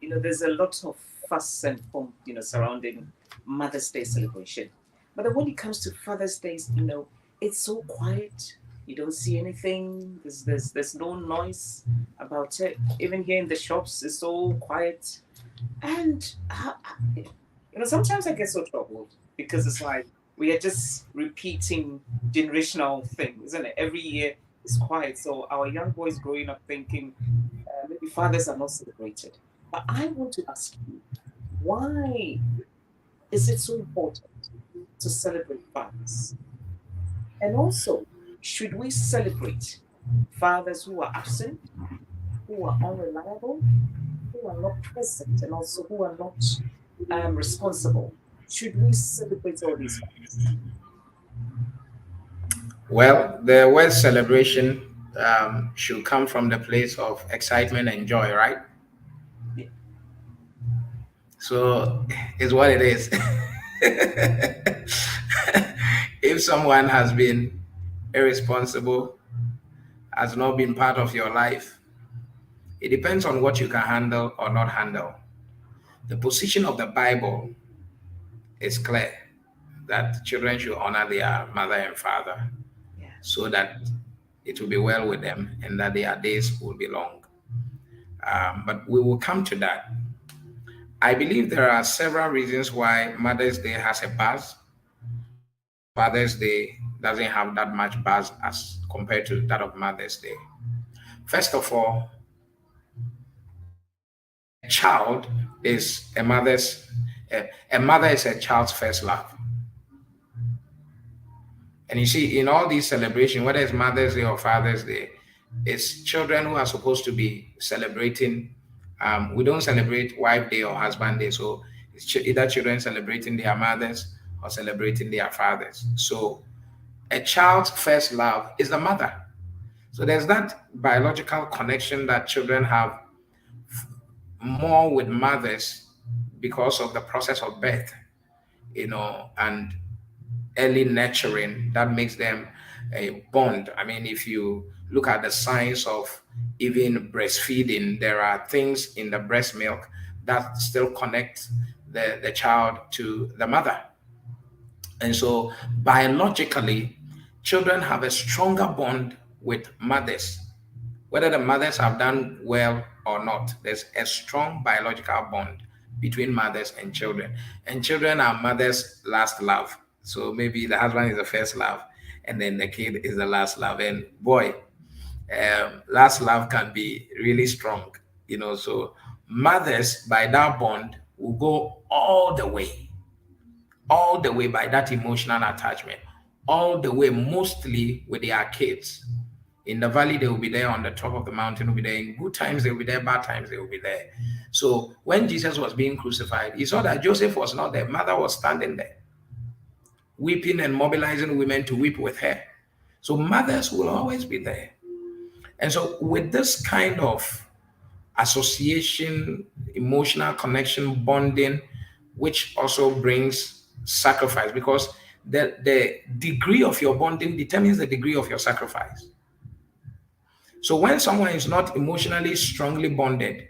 [SPEAKER 1] There's a lot of fuss and pomp, surrounding Mother's Day celebration. But then when it comes to Father's Day, it's so quiet. You don't see anything. There's no noise about it. Even here in the shops, it's so quiet. And sometimes I get so troubled because it's like we are just repeating generational thing, isn't it? Every year it's quiet. So our young boys growing up thinking maybe fathers are not celebrated. But I want to ask you, why is it so important to celebrate fathers? And also, should we celebrate fathers who are absent, who are unreliable, who are not present, and also who are not responsible? Should we celebrate all these fathers?
[SPEAKER 2] Well, the word celebration should come from the place of excitement and joy, right?
[SPEAKER 1] Yeah.
[SPEAKER 2] So it's what it is. If someone has been irresponsible, has not been part of your life, it depends on what you can handle or not handle. The position of the Bible is clear. that children should honor their mother and father
[SPEAKER 1] Yes.
[SPEAKER 2] so that it will be well with them and that their days will be long. But we will come to that. I believe there are several reasons why Mother's Day has a buzz, while Father's Day doesn't have that much buzz as compared to that of Mother's Day. First of all, a child is a mother is a child's first love. And you see, in all these celebrations, whether it's Mother's Day or Father's Day, it's children who are supposed to be celebrating. We don't celebrate Wife Day or Husband Day, so it's either children celebrating their mothers or celebrating their fathers. So a child's first love is the mother. So there's that biological connection that children have more with mothers because of the process of birth, and early nurturing that makes them a bond. I mean, if you look at the science of even breastfeeding, there are things in the breast milk that still connect the child to the mother. And so biologically, children have a stronger bond with mothers. Whether the mothers have done well or not, there's a strong biological bond between mothers and children. And children are mothers' last love. So maybe the husband is the first love, and then the kid is the last love. And boy, last love can be really strong, So mothers, by that bond, will go all the way by that emotional attachment, all the way mostly with their kids. In the valley, they will be there. On the top of the mountain, will be there. In good times, they will be there. Bad times, they will be there. So when Jesus was being crucified, he saw that Joseph was not there. Mother was standing there, weeping and mobilizing women to weep with her. So mothers will always be there. And so with this kind of association, emotional connection, bonding, which also brings sacrifice, because the degree of your bonding determines the degree of your sacrifice. So when someone is not emotionally strongly bonded,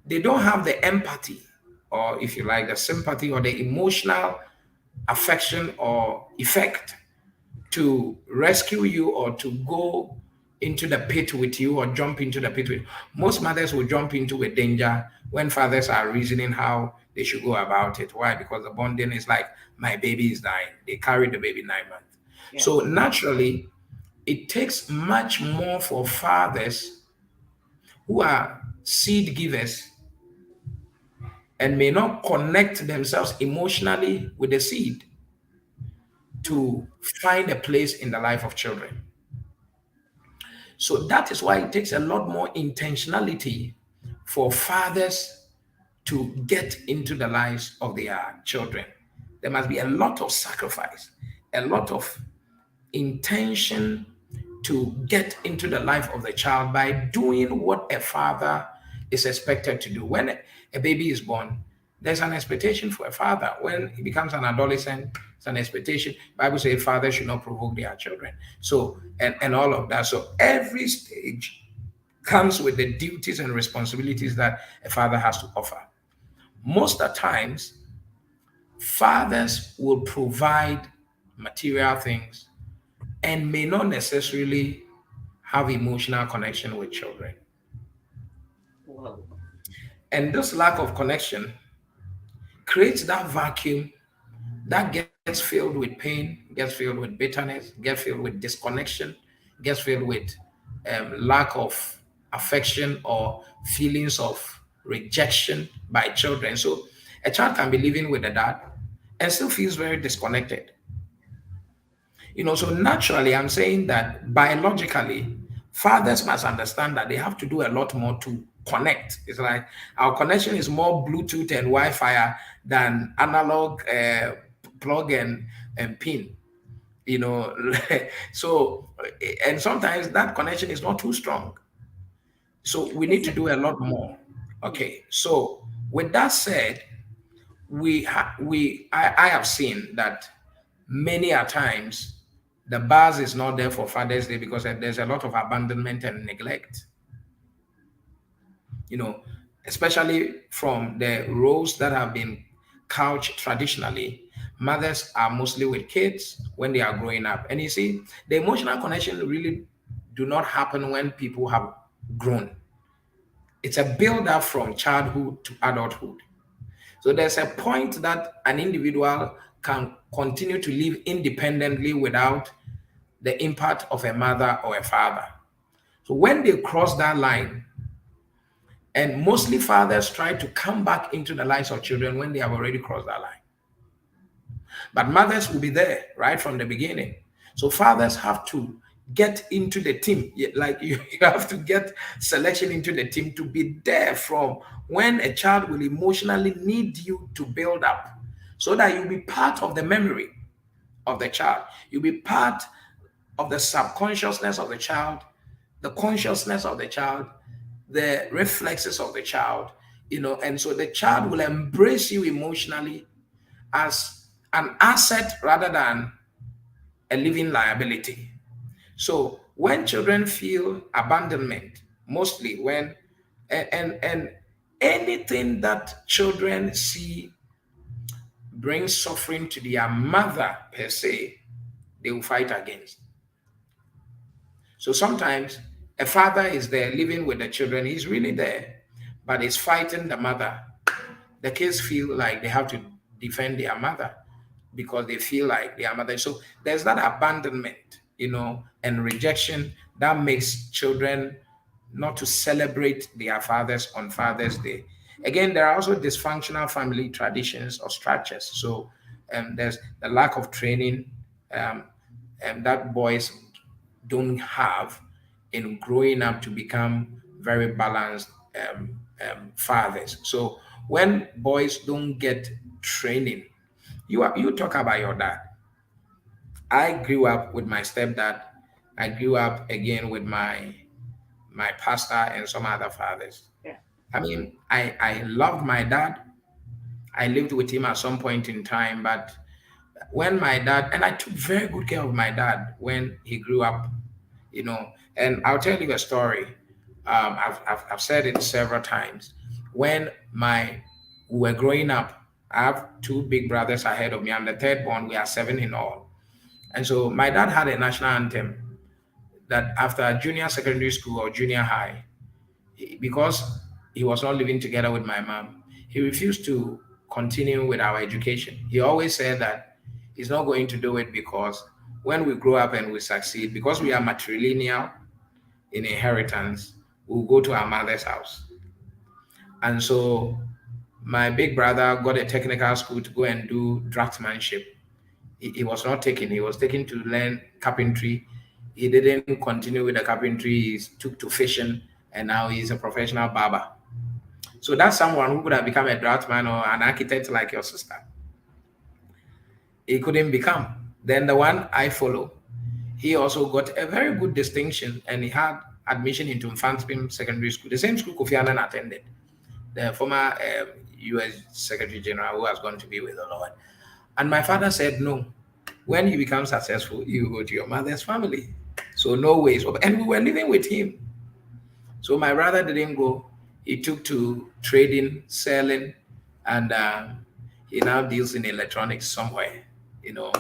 [SPEAKER 2] they don't have the empathy, or if you like, the sympathy or the emotional affection or effect to rescue you or to go into the pit with you or jump into the pit with you. Most mothers will jump into a danger when fathers are reasoning how they should go about it. Why? Because the bonding is like, my baby is dying. They carried the baby 9 months. So
[SPEAKER 1] Yes.
[SPEAKER 2] naturally, it takes much more for fathers who are seed givers and may not connect themselves emotionally with the seed to find a place in the life of children. So that is why it takes a lot more intentionality for fathers to get into the lives of their children. There must be a lot of sacrifice, a lot of intention to get into the life of the child by doing what a father is expected to do. When a baby is born, there's an expectation for a father. When he becomes an adolescent, it's an expectation. Bible says fathers should not provoke their children. So, and all of that. So every stage comes with the duties and responsibilities that a father has to offer. Most of the times, fathers will provide material things and may not necessarily have emotional connection with children.
[SPEAKER 1] Whoa.
[SPEAKER 2] And this lack of connection creates that vacuum that gets filled with pain, gets filled with bitterness, gets filled with disconnection, gets filled with lack of affection or feelings of rejection by children. So a child can be living with a dad and still feels very disconnected. So naturally, I'm saying that biologically, fathers must understand that they have to do a lot more to connect. It's like our connection is more Bluetooth and Wi-Fi than analog plug and pin. You know, so and sometimes that connection is not too strong. So we need
[SPEAKER 1] Is
[SPEAKER 2] to
[SPEAKER 1] it?
[SPEAKER 2] do a lot more.
[SPEAKER 1] Hmm.
[SPEAKER 2] Okay, so with that said, I have seen that many a times the buzz is not there for Father's Day because there's a lot of abandonment and neglect, you know, especially from the roles that have been couched traditionally. mothers are mostly with kids when they are growing up. And you see, the emotional connection really do not happen when people have grown. It's a build up from childhood to adulthood. So there's a point that an individual can continue to live independently without the impact of a mother or a father. So when they cross that line, and mostly fathers try to come back into the lives of children when they have already crossed that line. But mothers will be there right from the beginning. So fathers have to get into the team. Like you have to get selection into the team to be there from when a child will emotionally need you to build up so that you'll be part of the memory of the child. You'll be part of the subconsciousness of the child, the consciousness of the child, the reflexes of the child, and so the child will embrace you emotionally as an asset rather than a living liability. So when children feel abandonment, mostly when and anything that children see brings suffering to their mother per se, they will fight against. So sometimes a father is there living with the children, he's really there, but he's fighting the mother. The kids feel like they have to defend their mother because they feel like their mother. So there's that abandonment, and rejection that makes children not to celebrate their fathers on Father's Day. Again, there are also dysfunctional family traditions or structures. So there's the lack of training um, that boys don't have in growing up to become very balanced fathers. So when boys don't get training, you talk about your dad. I grew up with my stepdad. I grew up again with my pastor and some other fathers.
[SPEAKER 1] Yeah.
[SPEAKER 2] I mean, I loved my dad. I lived with him at some point in time, but when my dad, and I took very good care of my dad when he grew up, and I'll tell you a story. I've said it several times. When we were growing up, I have two big brothers ahead of me. I'm the third born. We are seven in all. And so my dad had a national anthem that after junior secondary school or junior high, because he was not living together with my mom, he refused to continue with our education. He always said that he's not going to do it because when we grow up and we succeed, because we are matrilineal in inheritance, we'll go to our mother's house. And so my big brother got a technical school to go and do draftsmanship. He was not taken. He was taken to learn carpentry. He didn't continue with the carpentry. He took to fishing, and now he's a professional barber. So that's someone who could have become a draftsman or an architect like your sister. He couldn't become. Then the one I follow, he also got a very good distinction, and he had admission into Mfanspim Secondary School, the same school Kofi Annan attended, the former U.S. Secretary General who has gone to be with the Lord. And my father said, no, when you become successful, you go to your mother's family. So no ways. And we were living with him. So my brother didn't go. He took to trading, selling, and he now deals in electronics somewhere. You know,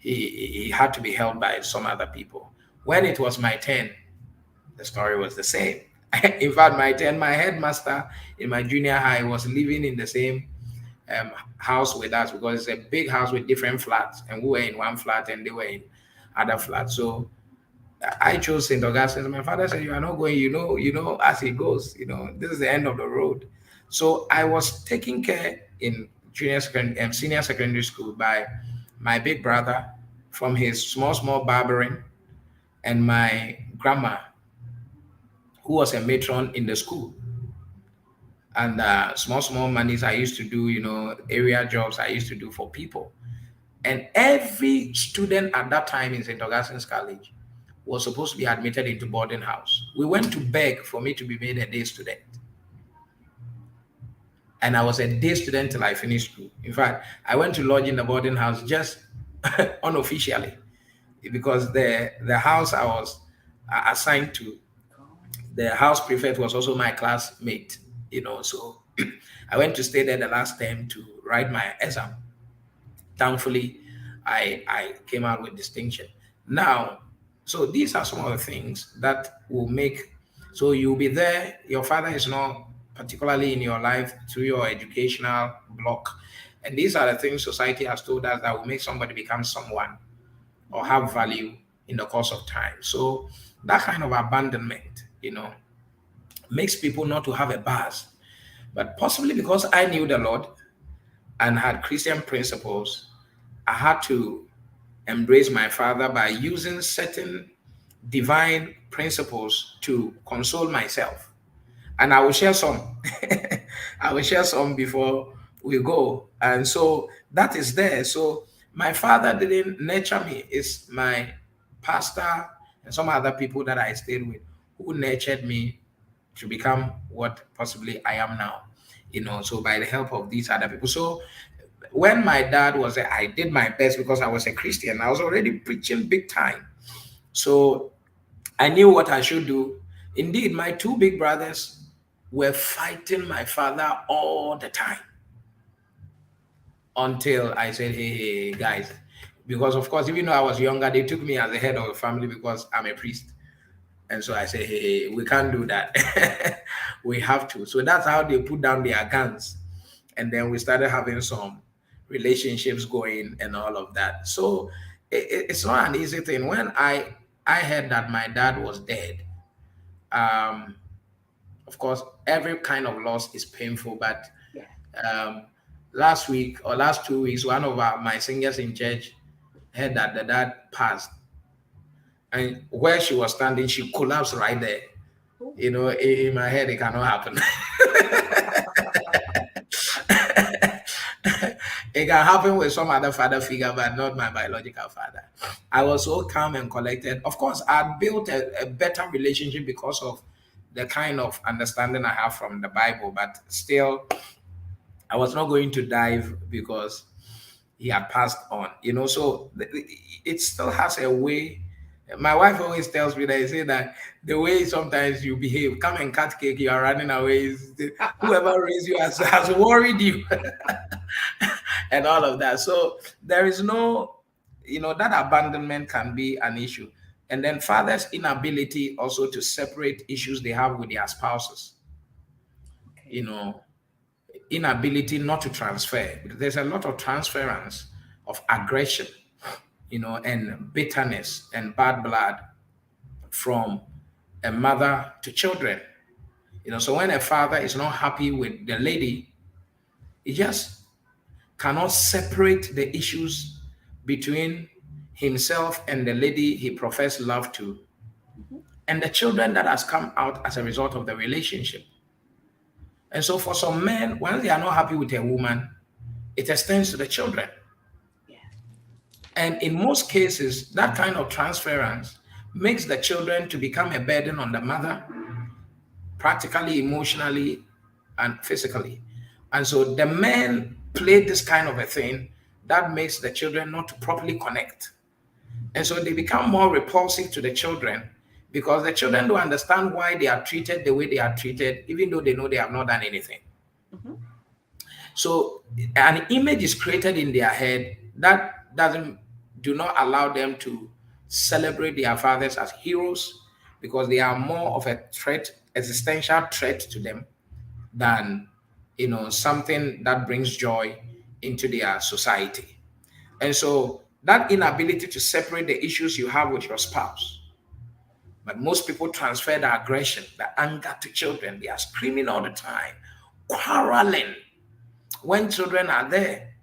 [SPEAKER 2] he had to be helped by some other people. When it was my turn, the story was the same. In fact, my turn, my headmaster in my junior high was living in the same house with us because it's a big house with different flats, and we were in one flat and they were in other flats. So I chose St. Augustine. My father said, "You are not going. As it goes. This is the end of the road." So I was taken care in senior secondary school by my big brother from his small barbering and my grandma, who was a matron in the school. And small monies I used to do, area jobs I used to do for people. And every student at that time in St. Augustine's College was supposed to be admitted into boarding house. We went to beg for me to be made a day student. And I was a day student till I finished school. In fact, I went to lodge in the boarding house just unofficially because the house I was assigned to, the house prefect was also my classmate, so I went to stay there the last term to write my exam. Thankfully, I came out with distinction. Now, so these are some of the things that will make, so you'll be there. Your father is not particularly in your life through your educational block. And these are the things society has told us that will make somebody become someone or
[SPEAKER 1] Mhm.
[SPEAKER 2] have value in the course of time. So that kind of abandonment, makes people not to have a buzz. But possibly because I knew the Lord and had Christian principles, I had to embrace my father by using certain divine principles to console myself. And I will share some. I will share some before we go. And so that is there. So my father didn't nurture me. It's my pastor and some other people that I stayed with who nurtured me to become what possibly I am now. So by the help of these other people. So when my dad was there, I did my best because I was a Christian. I was already preaching big time. So I knew what I should do. Indeed, my two big brothers were fighting my father all the time until I said, hey, guys, because of course, even though I was younger, they took me as the head of the family because I'm a priest. And so I said, hey, we can't do that. We have to. So that's how they put down their guns. And then we started having some relationships going and all of that. So it's not an easy thing. When I heard that my dad was dead, um, of course, every kind of loss is painful. But
[SPEAKER 1] Yeah.
[SPEAKER 2] um, last week or last 2 weeks, one of my singers in church heard that the dad passed. And where she was standing, she collapsed right there.
[SPEAKER 1] Oh.
[SPEAKER 2] In my head, it cannot happen. It can happen with some other father figure, but not my biological father. I was so calm and collected. Of course, I built a better relationship because of the kind of understanding I have from the Bible, but still, I was not going to dive because he had passed on. So it still has a way. My wife always tells me that, I say that the way sometimes you behave, come and cut cake, you are running away. Whoever raised you has worried you and all of that. So there is no, that abandonment can be an issue. And then fathers' inability also to separate issues they have with their spouses, you
[SPEAKER 1] Okay.
[SPEAKER 2] know, inability not to transfer. There's a lot of transference of aggression, and bitterness and bad blood from a mother to children. So when a father is not happy with the lady, he just cannot separate the issues between himself and the lady he professed love to
[SPEAKER 1] Mhm.
[SPEAKER 2] and the children that has come out as a result of the relationship. And so for some men, when they are not happy with a woman, it extends to the children.
[SPEAKER 1] Yeah.
[SPEAKER 2] And in most cases, that kind of transference makes the children to become a burden on the mother, practically, emotionally, and physically. And so the men play this kind of a thing that makes the children not to properly connect. And so they become more repulsive to the children because the children don't understand why they are treated the way they are treated, even though they know they have not done anything.
[SPEAKER 1] Mhm.
[SPEAKER 2] So an image is created in their head that doesn't do not allow them to celebrate their fathers as heroes because they are more of a threat, existential threat to them than something that brings joy into their society. And so that inability to separate the issues you have with your spouse. But most people transfer the aggression, the anger to children. They are screaming all the time, quarreling when children are there,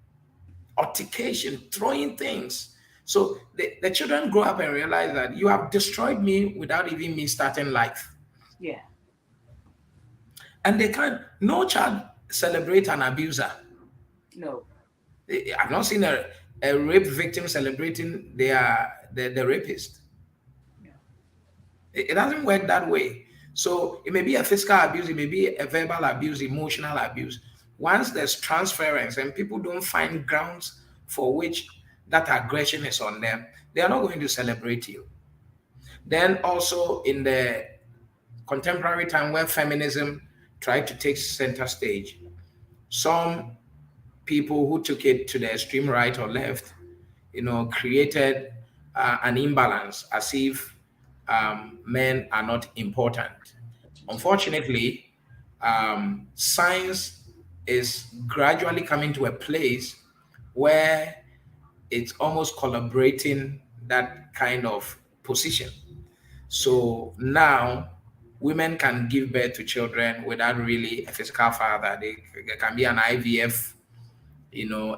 [SPEAKER 2] altercation, throwing things. So the children grow up and realize that you have destroyed me without even me starting life.
[SPEAKER 1] Yeah.
[SPEAKER 2] And they can't, no child celebrate an abuser.
[SPEAKER 1] No.
[SPEAKER 2] I've not seen a rape victim celebrating the rapist.
[SPEAKER 1] No.
[SPEAKER 2] It doesn't work that way. So it may be a physical abuse, it may be a verbal abuse, emotional abuse. Once there's transference and people don't find grounds for which that aggression is on them, they are not going to celebrate you. Then also in the contemporary time where feminism tried to take center stage, some people who took it to the extreme right or left, created an imbalance as if men are not important. Unfortunately, science is gradually coming to a place where it's almost collaborating that kind of position.
[SPEAKER 1] Yeah.
[SPEAKER 2] So now women can give birth to children without really a physical father. There can be an IVF,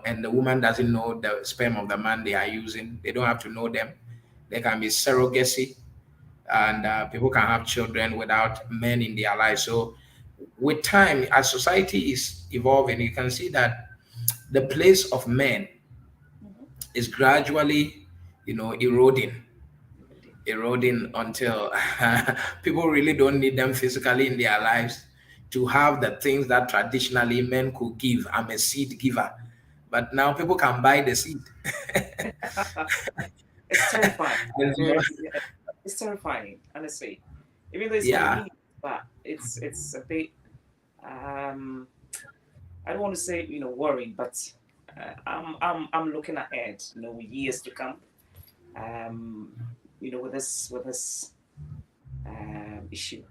[SPEAKER 2] and the woman doesn't know the sperm of the man they are using. They don't have to know them. There can be surrogacy, and people can have children without men in their lives. So with time, as society is evolving, you can see that the place of men
[SPEAKER 1] Mm-hmm.
[SPEAKER 2] is gradually, eroding,
[SPEAKER 1] Really.
[SPEAKER 2] until people really don't need them physically in their lives to have the things that traditionally men could give. I'm a seed giver, but now people can buy the seed.
[SPEAKER 1] It's terrifying.
[SPEAKER 2] And so,
[SPEAKER 1] Yeah, it's terrifying, honestly. Even though it's
[SPEAKER 2] yeah,
[SPEAKER 1] convenient, but it's a bit. Um, I don't want to say worrying, but I'm looking ahead. Years to come. Um, with this issue.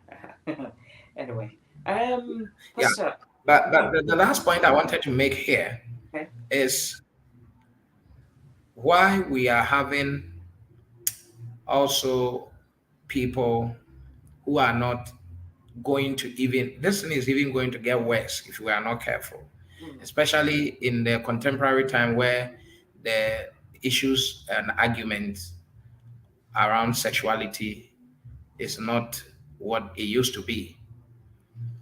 [SPEAKER 1] Anyway,
[SPEAKER 2] yeah.
[SPEAKER 1] Pastor,
[SPEAKER 2] But
[SPEAKER 1] what?
[SPEAKER 2] the last point I wanted to make here
[SPEAKER 1] Okay.
[SPEAKER 2] is why we are having also people who are not going to even, this thing is even going to get worse if we are not careful,
[SPEAKER 1] Mm,
[SPEAKER 2] especially in the contemporary time where the issues and arguments around sexuality is not what it used to be.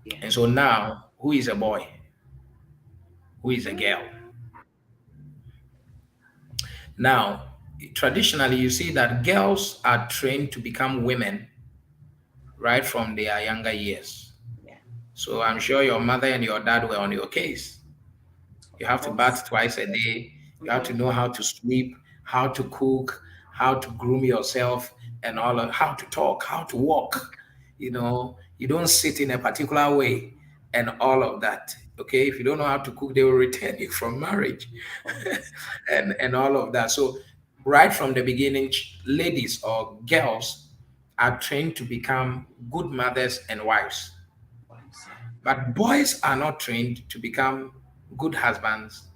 [SPEAKER 1] yeah.
[SPEAKER 2] And so now, who is a boy? Who is a girl? Now, traditionally, you see that girls are trained to become women right from their younger years.
[SPEAKER 1] Yeah.
[SPEAKER 2] So I'm sure your mother and your dad were on your case. You
[SPEAKER 1] Of
[SPEAKER 2] have to
[SPEAKER 1] course.
[SPEAKER 2] bath twice a day. You have
[SPEAKER 1] Mm-hmm.
[SPEAKER 2] to know how to sweep, how to cook, how to groom yourself, and all of how to talk, how to walk. You don't sit in a particular way and all of that. Okay, if you don't know how to cook, they will return you from marriage,
[SPEAKER 1] Oh yes.
[SPEAKER 2] and all of that. So, right from the beginning, ladies or girls are trained to become good mothers and wives.
[SPEAKER 1] Wives. Yeah.
[SPEAKER 2] But boys are not trained to become good husbands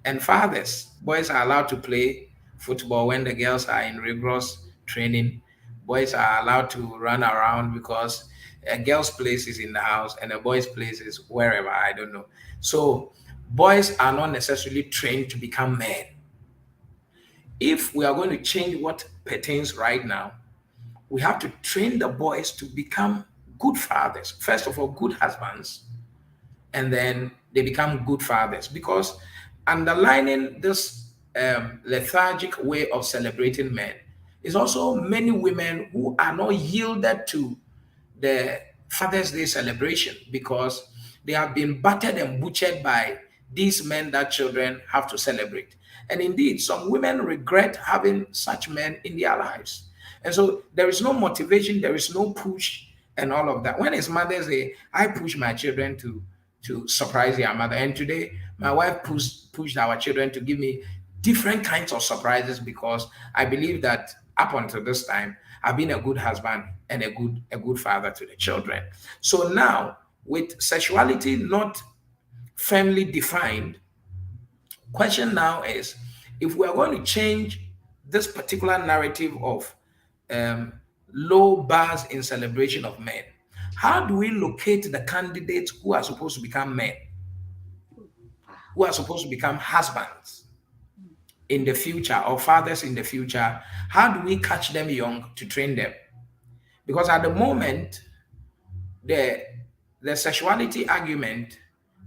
[SPEAKER 2] and fathers. Boys are allowed to play football when the girls are in rigorous training. Boys are allowed to run around because a girl's place is in the house and a boy's place is wherever. I don't know. So, boys are not necessarily trained to become men. If we are going to change what pertains right now, we have to train the boys to become good fathers. First of all, good husbands, and then they become good fathers. Because underlining this lethargic way of celebrating men is also many women who are not yielded to the Father's Day celebration because they have been battered and butchered by these men that children have to celebrate. And indeed, some women regret having such men in their lives. And so there is no motivation, there is no push, and all of that. When it's Mother's Day, I push my children to surprise their mother. And today, my wife pushed our children to give me different kinds of surprises because I believe that up until this time, I've been a good husband and a good father to the children. So now, with sexuality not firmly defined, question now is if we are going to change this particular narrative of um, low bars in celebration of men, how do we locate the candidates who are supposed to become men,
[SPEAKER 1] Wow.
[SPEAKER 2] who are supposed to become husbands in the future or fathers in the future? How do we catch them young to train them? Because at the moment, the the sexuality argument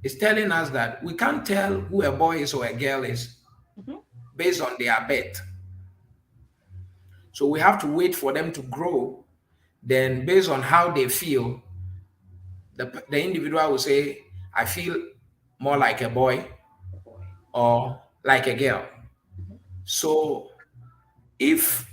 [SPEAKER 2] is telling us that we can't tell who a boy is or a girl is
[SPEAKER 1] Mm-hmm.
[SPEAKER 2] based on their birth. So we have to wait for them to grow. Then, based on how they feel, the individual will say, I feel more like a boy
[SPEAKER 1] Oh boy.
[SPEAKER 2] or like a girl.
[SPEAKER 1] Mm-hmm.
[SPEAKER 2] So, if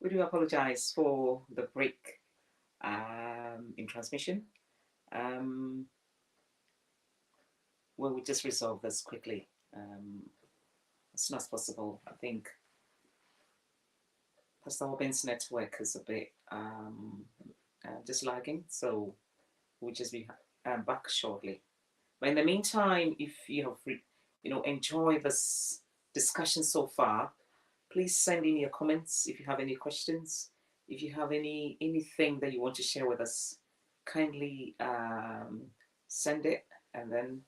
[SPEAKER 1] We do apologize for the break in transmission. Um, well, we just resolve this quickly as soon as possible. I think Pastor Aubyn's network is a bit just lagging, so we'll just be back shortly. But in the meantime, if you have enjoyed this discussion so far, please send in your comments if you have any questions. If you have anything that you want to share with us, kindly send it, and then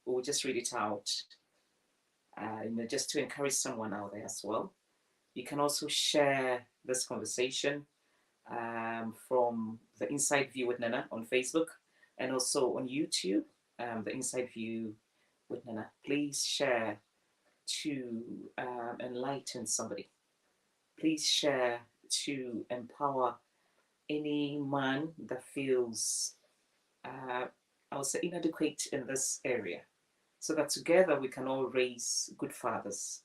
[SPEAKER 1] we'll just read it out. Just to encourage someone out there as well. You can also share this conversation from the Inside View with Nana on Facebook and also on YouTube, the Inside View with Nana. Please share to enlighten somebody. Please share to empower any man that feels, I would say, inadequate in this area, so that together we can all raise good fathers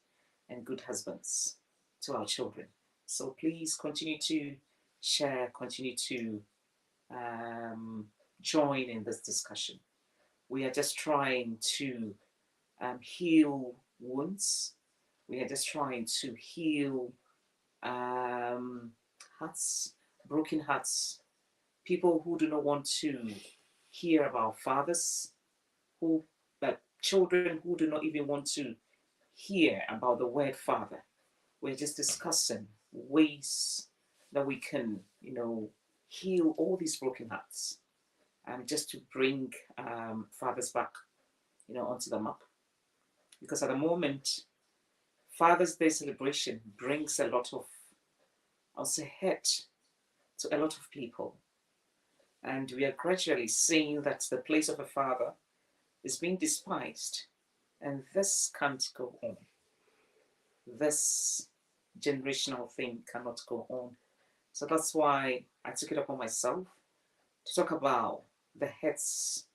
[SPEAKER 1] and good husbands to our children. So please continue to share, continue to join in this discussion. We are just trying to heal wounds. We are just trying to heal hearts, broken hearts, people who do not want to hear about fathers, who that children who do not even want to hear about the word father. We're just discussing ways that we can, heal all these broken hearts, and just to bring fathers back, onto the map. Because at the moment, Father's Day celebration brings a lot of, I'll say, hurt to a lot of people. And we are gradually seeing that the place of a father is being despised. And this can't go on. This generational thing cannot go on. So that's why I took it upon myself to talk about the hurts,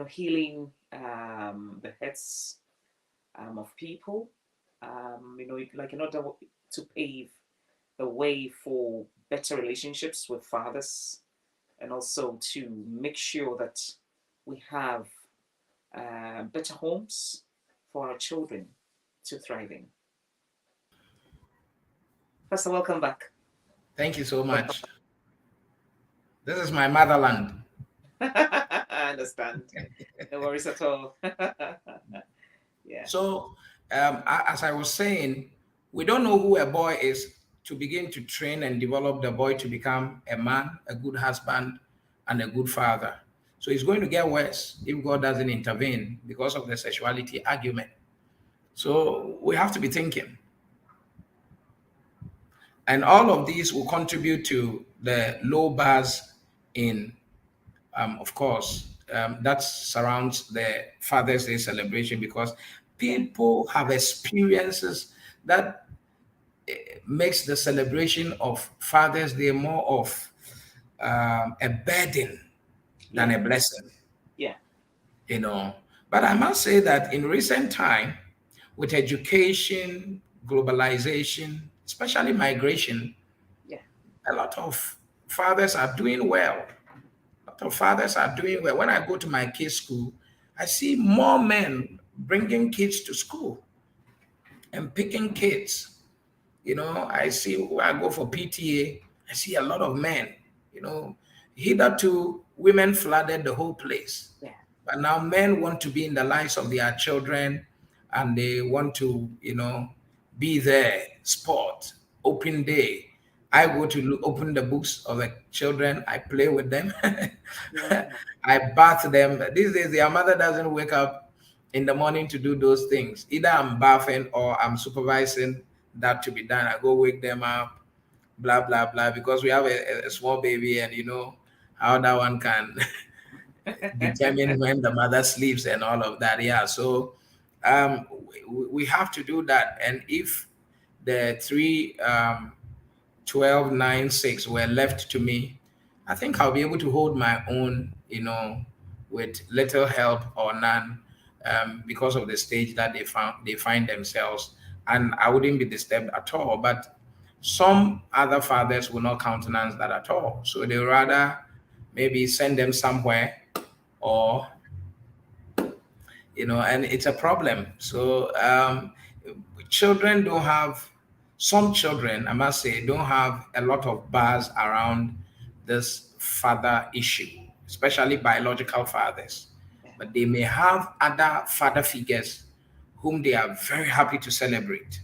[SPEAKER 1] healing the hurts of people, like in order to pave the way for better relationships with fathers, and also to make sure that we have better homes for our children to thrive in. Pastor, welcome back.
[SPEAKER 2] Thank you so much. This is my motherland.
[SPEAKER 1] I understand. No worries at all. Yeah.
[SPEAKER 2] So, as I was saying, we don't know who a boy is to begin to train and develop the boy to become a man, a good husband, and a good father. So it's going to get worse if God doesn't intervene because of the sexuality argument. So we have to be thinking. And all of these will contribute to the low bars in, of course, that surrounds the Father's Day celebration, because people have experiences that makes the celebration of Father's Day more of a burden than
[SPEAKER 1] Yeah.
[SPEAKER 2] a blessing,
[SPEAKER 1] Yeah.
[SPEAKER 2] you know. But I must say that in recent time, with education, globalization, especially migration,
[SPEAKER 1] Yeah.
[SPEAKER 2] a lot of fathers are doing well. A lot of fathers are doing well. When I go to my kids' school, I see more men bringing kids to school and picking kids. I see where I go for PTA, I see a lot of men. You know, Hitherto, women flooded the whole place.
[SPEAKER 1] Yeah.
[SPEAKER 2] But now men want to be in the lives of their children, and they want to, be there, sport, open day. I go to open the books of the children, I play with them,
[SPEAKER 1] Yeah.
[SPEAKER 2] I bath them. These days, their mother doesn't wake up in the morning to do those things. Either I'm bathing or I'm supervising that to be done. I go wake them up, blah, blah, blah, because we have a small baby, and how that one can determine when the mother sleeps and all of that. Yeah. So we have to do that. And if the three 12, 9, 6 were left to me, I think I'll be able to hold my own, with little help or none, because of the stage that they find themselves, and I wouldn't be disturbed at all. But Some other fathers will not countenance that at all. So they rather maybe send them somewhere, or and it's a problem. So children don't have some children, I must say, don't have a lot of buzz around this father issue, especially biological fathers.
[SPEAKER 1] Yeah.
[SPEAKER 2] But they may have other father figures whom they are very happy to celebrate.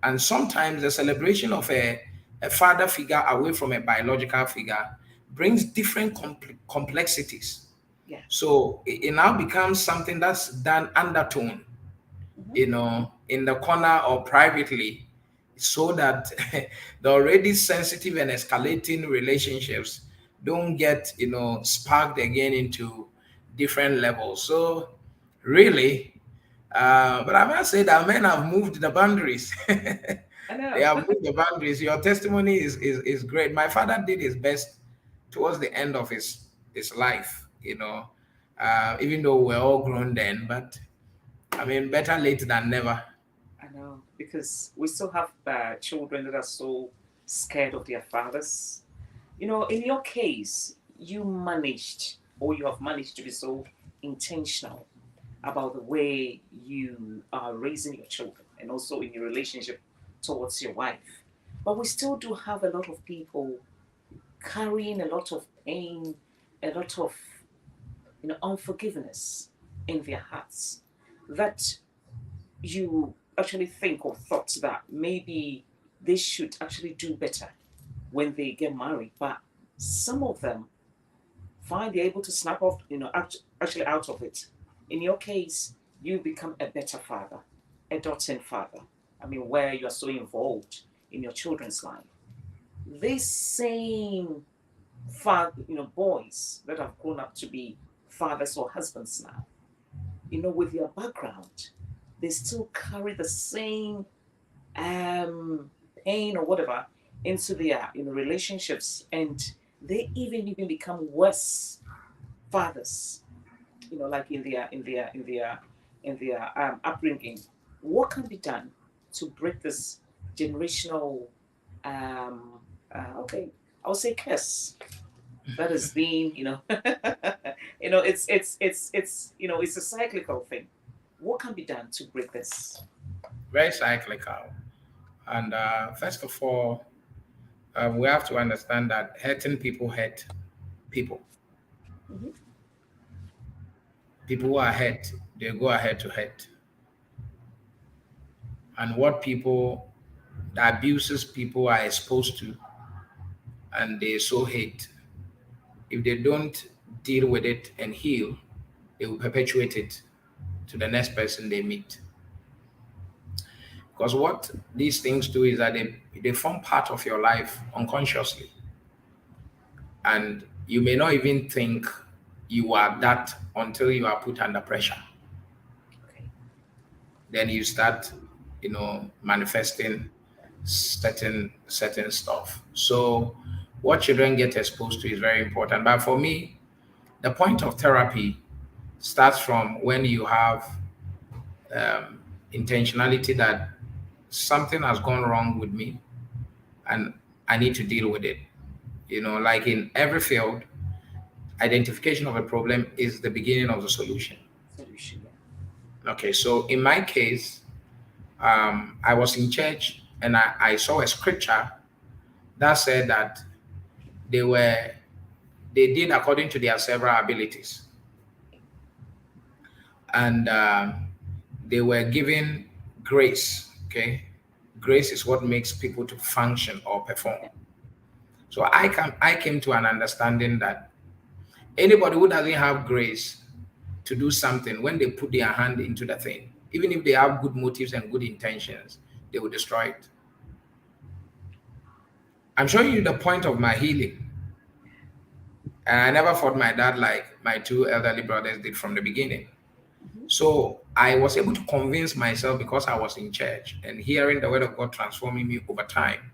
[SPEAKER 2] And sometimes the celebration of a father figure away from a biological figure brings different complexities.
[SPEAKER 1] Yeah.
[SPEAKER 2] So it now becomes something that's done undertone,
[SPEAKER 1] Hmm.
[SPEAKER 2] in the corner or privately, so that the already sensitive and escalating relationships don't get, sparked again into different levels. So really, but I must say that men have moved the boundaries.
[SPEAKER 1] I
[SPEAKER 2] They
[SPEAKER 1] know.
[SPEAKER 2] have moved the boundaries. Your testimony is great. My father did his best towards the end of his life, even though we're all grown then, but I mean, better late than never.
[SPEAKER 1] I know, because we still have children that are so scared of their fathers. In your case, you managed, or you have managed to be so intentional about the way you are raising your children and also in your relationship towards your wife. But we still do have a lot of people carrying a lot of pain, a lot of unforgiveness in their hearts that you actually think or thought that maybe they should actually do better when they get married. But some of them find they're able to snap off, actually out of it. In your case, you become a better father, a adopting father. I mean, where you are so involved in your children's life. These same father, boys that have grown up to be fathers or husbands now, with your background, they still carry the same um, pain or whatever into their relationships, and they even become worse fathers. Like in their upbringing. What can be done to break this generational, um, okay, I would say curse that has been, it's a cyclical thing. What can be done to break this?
[SPEAKER 2] Very cyclical. And first of all, we have to understand that hurting people hurt people.
[SPEAKER 1] Hmm.
[SPEAKER 2] People who are hurt, they go ahead to hurt. And what people, the abuses people are exposed to, and they so hate, if they don't deal with it and heal, they will perpetuate it to the next person they meet. Because what these things do is that they form part of your life unconsciously. And you may not even think you are that until you are put under pressure.
[SPEAKER 1] Okay.
[SPEAKER 2] Then you start, manifesting certain stuff. So what children get exposed to is very important. But for me, the point of therapy starts from when you have intentionality that something has gone wrong with me and I need to deal with it. Like in every field, identification of a problem is the beginning of the solution.
[SPEAKER 1] Solution. Yeah.
[SPEAKER 2] Okay, so in my case, I was in church and I saw a scripture that said that they were they did according to their several abilities, and they were given grace. Okay, grace is what makes people to function or perform.
[SPEAKER 1] Yeah.
[SPEAKER 2] So I came to an understanding that anybody who doesn't have grace to do something, when they put their hand into the thing, even if they have good motives and good intentions, they will destroy it. I'm showing you the point of my healing. And I never fought my dad like my two elderly brothers did from the beginning.
[SPEAKER 1] Hmm.
[SPEAKER 2] So I was able to convince myself, because I was in church and hearing the word of God transforming me over time,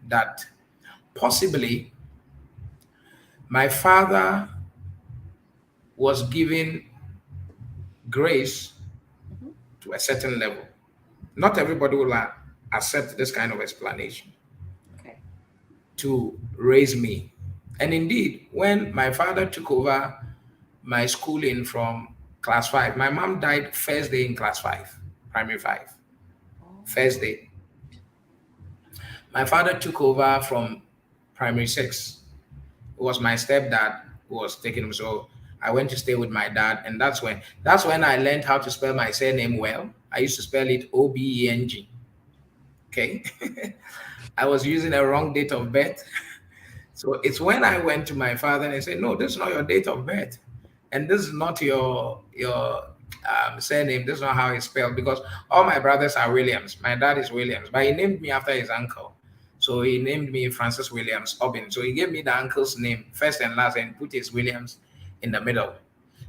[SPEAKER 2] that possibly my father was given grace
[SPEAKER 1] Hmm.
[SPEAKER 2] to a certain level. Not everybody will accept this kind of explanation. to raise me. And indeed, when my father took over my schooling from class five, my mom died first day in class five, primary five,
[SPEAKER 1] Oh,
[SPEAKER 2] first day. My father took over from primary six. It was my stepdad who was taking him. So I went to stay with my dad, and that's when I learned how to spell my surname well. I used to spell it Obeng. Okay. I was using a wrong date of birth. So it's when I went to my father and I said, "No, this is not your date of birth, and this is not your surname. This is not how it's spelled." Because all my brothers are Williams. My dad is Williams, but he named me after his uncle. So he named me Francis Williams Aubyn. So he gave me the uncle's name, first and last, and put his Williams in the middle.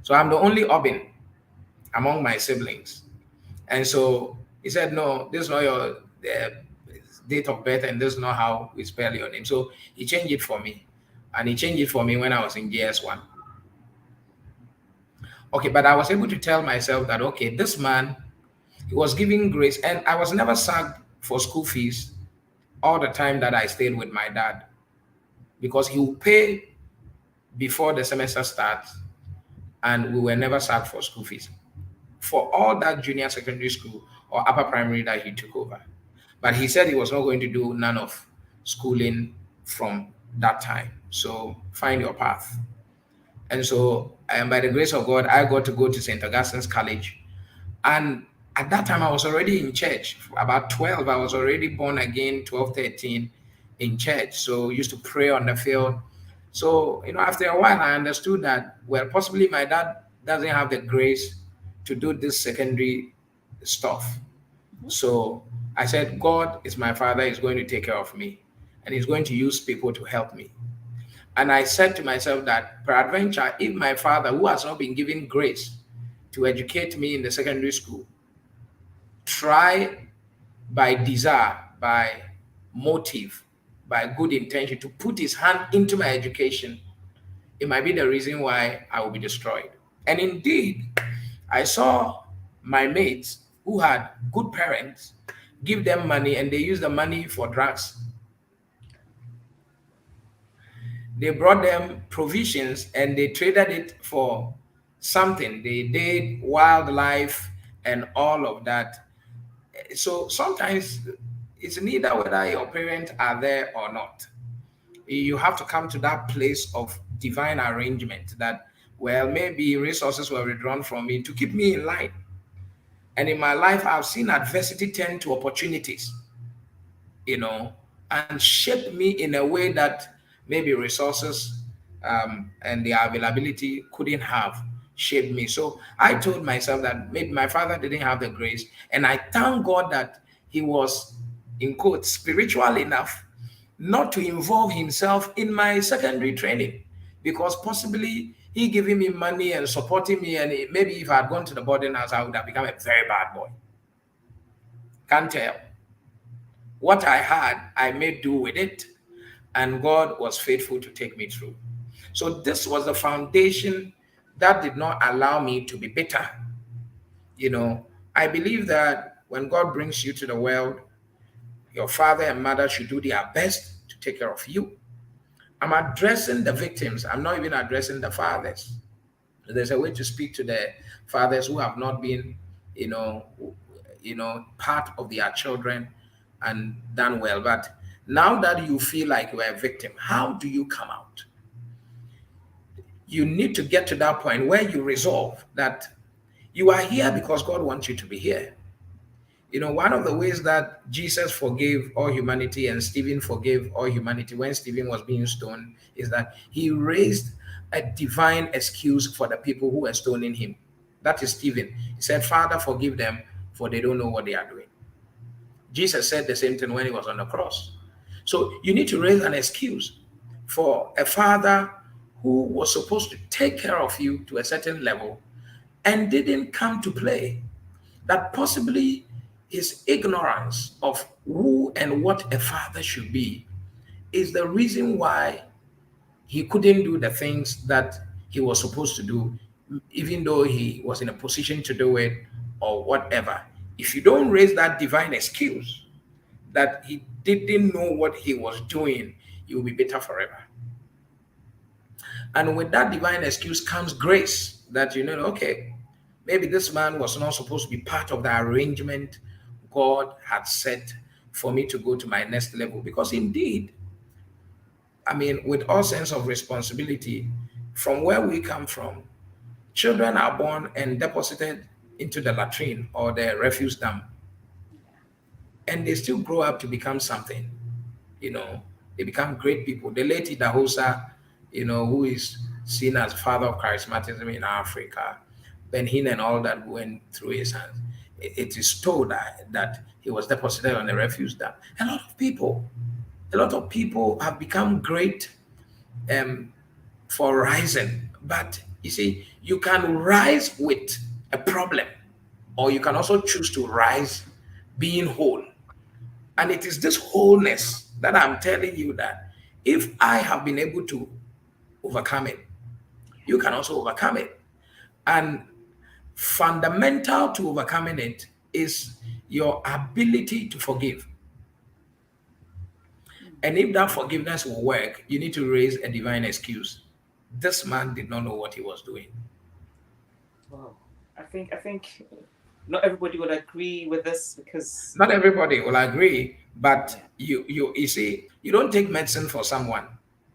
[SPEAKER 2] So I'm the only Aubyn among my siblings. And so he said, "No, this is not your date of birth, and this is not how we spell your name." So he changed it for me. And he changed it for me when I was in GS1. Okay, but I was able to tell myself that, okay, this man, he was giving grace, and I was never sacked for school fees all the time that I stayed with my dad because he would pay before the semester starts, and we were never sacked for school fees for all that junior secondary school or upper primary that he took over. But he said he was not going to do none of schooling from that time. So find your path. And so, and by the grace of God, I got to go to St. Augustine's College. And at that time, I was already in church. About 12, I was already born again, 12, 13 in church. So used to pray on the field. So, after a while, I understood that, well, possibly my dad doesn't have the grace to do this secondary stuff. So I said, God is my father, he's going to take care of me, and he's going to use people to help me. And I said to myself that peradventure, if my father, who has not been given grace to educate me in the secondary school, try by desire, by motive, by good intention to put his hand into my education, it might be the reason why I will be destroyed. And indeed, I saw my mates who had good parents give them money and they use the money for drugs. They brought them provisions and they traded it for something. They did wildlife and all of that. So sometimes it's neither whether your parents are there or not. You have to come to that place of divine arrangement that, well, maybe resources were withdrawn from me to keep me in line. And in my life, I've seen adversity turn to opportunities, you know, and shape me in a way that maybe resources and the availability couldn't have shaped me. So I told myself that maybe my father didn't have the grace. And I thank God that he was, in quotes, spiritual enough not to involve himself in my secondary training because possibly he giving me money and supporting me. And maybe if I had gone to the boarding house, I would have become a very bad boy. Can't tell. What I had, I made do with it, and God was faithful to take me through. So this was the foundation that did not allow me to be bitter. I believe that when God brings you to the world, your father and mother should do their best to take care of you. I'm addressing the victims. I'm not even addressing the fathers. There's a way to speak to the fathers who have not been, you know, part of their children and done well. But now that you feel like you are a victim, how do you come out? You need to get to that point where you resolve that you are here because God wants you to be here. One of the ways that Jesus forgave all humanity and Stephen forgave all humanity when Stephen was being stoned is that he raised a divine excuse for the people who were stoning him. That is Stephen. He said, "Father, forgive them, for they don't know what they are doing." Jesus said the same thing when he was on the cross. So you need to raise an excuse for a father who was supposed to take care of you to a certain level and didn't come to play. That possibly his ignorance of who and what a father should be is the reason why he couldn't do the things that he was supposed to do, even though he was in a position to do it or whatever. If you don't raise that divine excuse that he didn't know what he was doing, you will be bitter forever. And with that divine excuse comes grace that okay, maybe this man was not supposed to be part of the arrangement God had set for me to go to my next level. Because indeed, I mean, with all sense of responsibility, from where we come from, children are born and deposited into the latrine or the refuse dump, and they still grow up to become something. you know, they become great people. The late Idahosa, who is seen as father of charismatism in Africa, Ben Hinn and all that went through his hands. It is told that he was deposited on a refuse dump. A lot of people have become great um, for rising. But you see, you can rise with a problem, or you can also choose to rise being whole. And it is this wholeness that I'm telling you that if I have been able to overcome it, you can also overcome it. And fundamental to overcoming it is your ability to forgive. And if that forgiveness will work, you need to raise a divine excuse. This man did not know what he was doing.
[SPEAKER 1] Wow. I think not everybody would agree with this because
[SPEAKER 2] Not everybody will agree, but
[SPEAKER 1] yeah,
[SPEAKER 2] you see, you don't take medicine for someone.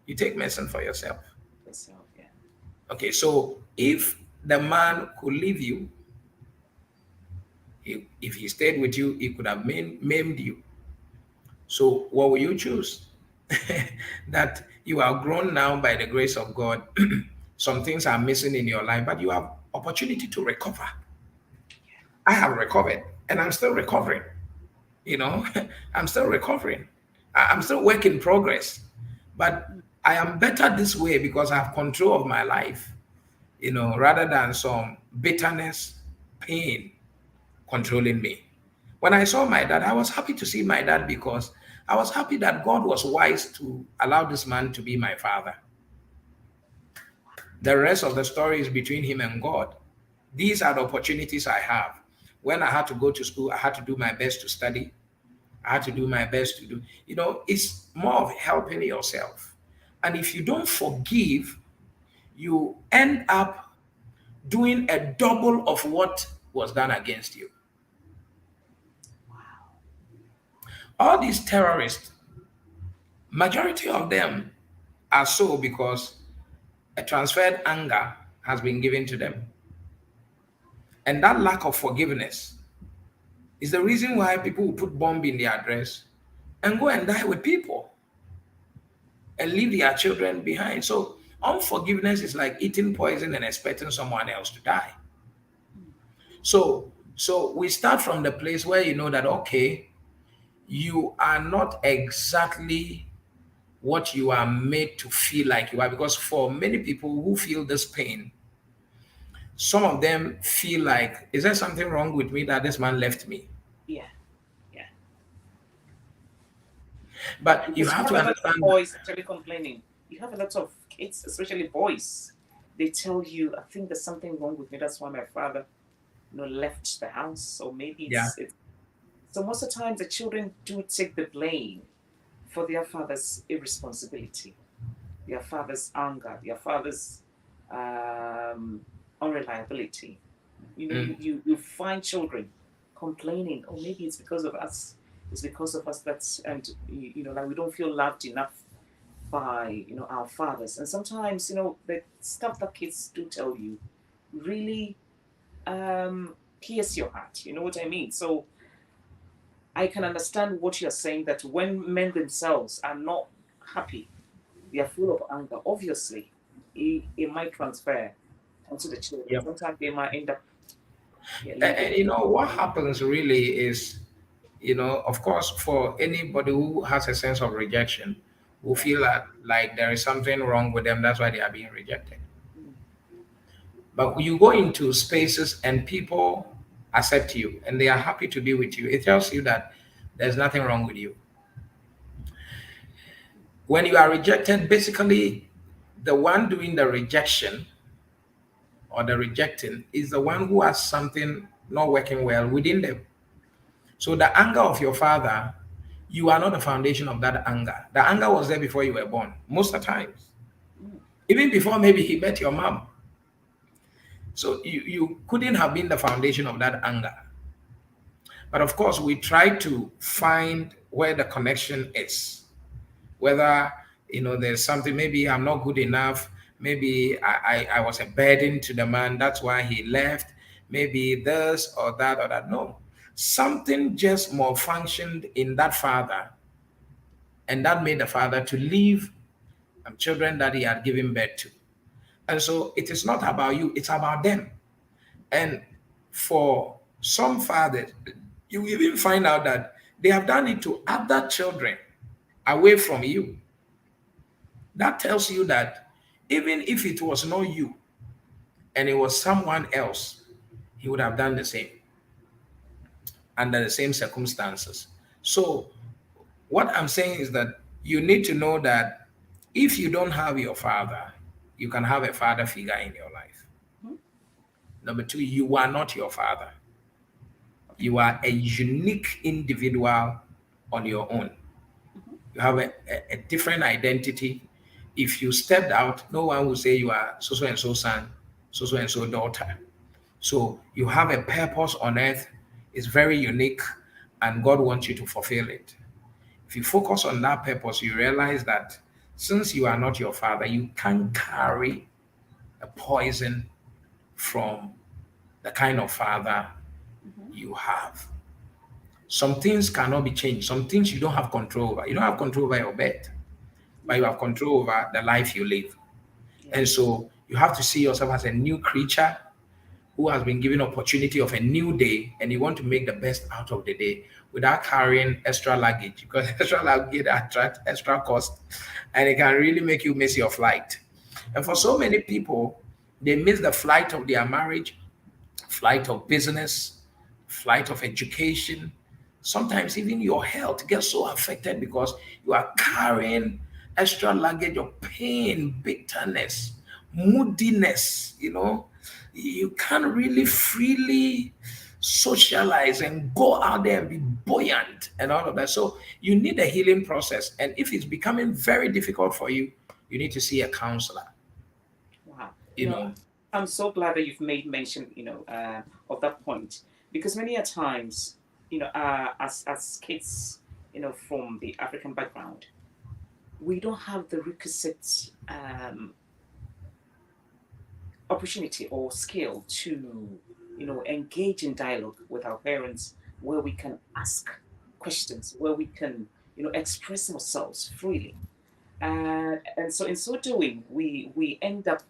[SPEAKER 2] You take medicine for yourself.
[SPEAKER 1] yourself, yeah.
[SPEAKER 2] Okay, so if the man could leave you, if he stayed with you, he could have maimed you. So what will you choose? That you are grown now by the grace of God. Some things are missing in your life, but you have opportunity to recover. I have recovered, and I'm still recovering. You know, I'm still recovering. I'm still work in progress, but I am better this way because I have control of my life. Rather than some bitterness, pain controlling me. When I saw my dad, I was happy to see my dad because I was happy that God was wise to allow this man to be my father. The rest of the story is between him and God. These are the opportunities I have. When I had to go to school, I had to do my best to study. I had to do my best to do. It's more of helping yourself. And if you don't forgive, you end up doing a double of what was done against you. All these terrorists, majority of them are so because a transferred anger has been given to them. And that lack of forgiveness is the reason why people will put bomb in their dress and go and die with people and leave their children behind. So unforgiveness is like eating poison and expecting someone else to die. So we start from the place where you know that okay, you are not exactly what you are made to feel like you are. Because for many people who feel this pain, some of them feel like, is there something wrong with me that this man left me?
[SPEAKER 1] Yeah, yeah.
[SPEAKER 2] But you
[SPEAKER 1] Because you
[SPEAKER 2] have
[SPEAKER 1] have
[SPEAKER 2] to
[SPEAKER 1] a lot of
[SPEAKER 2] understand that,
[SPEAKER 1] boys actually complaining. You have a lot of kids, especially boys. They tell you, I think there's something wrong with me. That's why my father, left the house. Or maybe
[SPEAKER 2] yeah,
[SPEAKER 1] it's so most of the time the children do take the blame for their father's irresponsibility, their father's anger, their father's um, unreliability.
[SPEAKER 2] mm,
[SPEAKER 1] You find children complaining, oh, maybe it's because of us. It's because of us that's, and like we don't feel loved enough by our fathers. And sometimes the stuff that kids do tell you really pierce your heart. You know what I mean? So I can understand what you're saying, that when men themselves are not happy, they are full of anger. Obviously, it might transfer onto the children.
[SPEAKER 2] yeah.
[SPEAKER 1] Sometimes they might end up
[SPEAKER 2] And
[SPEAKER 1] leaving.
[SPEAKER 2] what happens really is, of course, for anybody who has a sense of rejection, who
[SPEAKER 1] Yeah.
[SPEAKER 2] feel like there is something wrong with them, that's why they are being rejected.
[SPEAKER 1] Mm.
[SPEAKER 2] But you go into spaces and people accept you and they are happy to be with you, it tells you that there's nothing wrong with you. When you are rejected, basically, the one doing the rejection or the rejecting is the one who has something not working well within them. So the anger of your father You are not the foundation of that anger. The anger was there before you were born, most of the times.
[SPEAKER 1] Mm.
[SPEAKER 2] Even before maybe he met your mom. So you couldn't have been the foundation of that anger. But of course, we try to find where the connection is. Whether there's something, maybe I'm not good enough, maybe I was a burden to the man, that's why he left, maybe this or that or that. No. Something just malfunctioned in that father, and that made the father to leave children that he had given birth to. And so it is not about you, it's about them. And for some fathers, you even find out that they have done it to other children away from you. That tells you that even if it was not you and it was someone else, he would have done the same under the same circumstances. So, what I'm saying is that you need to know that if you don't have your father, you can have a father figure in your life.
[SPEAKER 1] Mhm.
[SPEAKER 2] Number two, you are not your father.
[SPEAKER 1] Okay.
[SPEAKER 2] You are a unique individual on your own.
[SPEAKER 1] Mhm.
[SPEAKER 2] You have a different identity. If you stepped out, no one will say you are so and so son, so and so daughter. So you have a purpose on earth. It's very unique, and God wants you to fulfill it. If you focus on that purpose, you realize that since you are not your father, you can carry a poison from the kind of father
[SPEAKER 1] Mhm.
[SPEAKER 2] you have. Some things cannot be changed. Some things you don't have control over. You don't have control over your bed, but you
[SPEAKER 1] Yeah.
[SPEAKER 2] have control over the life you live.
[SPEAKER 1] Yeah.
[SPEAKER 2] And so you have to see yourself as a new creature who has been given opportunity of a new day, and you want to make the best out of the day without carrying extra luggage, because extra luggage attract extra cost, and it can really make you miss your flight. And for
[SPEAKER 1] Mm.
[SPEAKER 2] so many people, they miss the flight of their marriage, flight of business, flight of education. Sometimes even your health gets so affected because you are
[SPEAKER 1] Mhm.
[SPEAKER 2] carrying extra luggage of pain, bitterness, moodiness. You can't really freely socialize and go out there and be buoyant and all of that. So you need a healing process. And if it's becoming very difficult for you, you need to see a counselor.
[SPEAKER 1] Wow.
[SPEAKER 2] You know,
[SPEAKER 1] I'm so glad that you've made mention, of that point, because many a times, as kids, from the African background, we don't have the requisite opportunity or skill to, engage in dialogue with our parents, where we can ask questions, where we can, express ourselves freely. And so in so doing, we end up,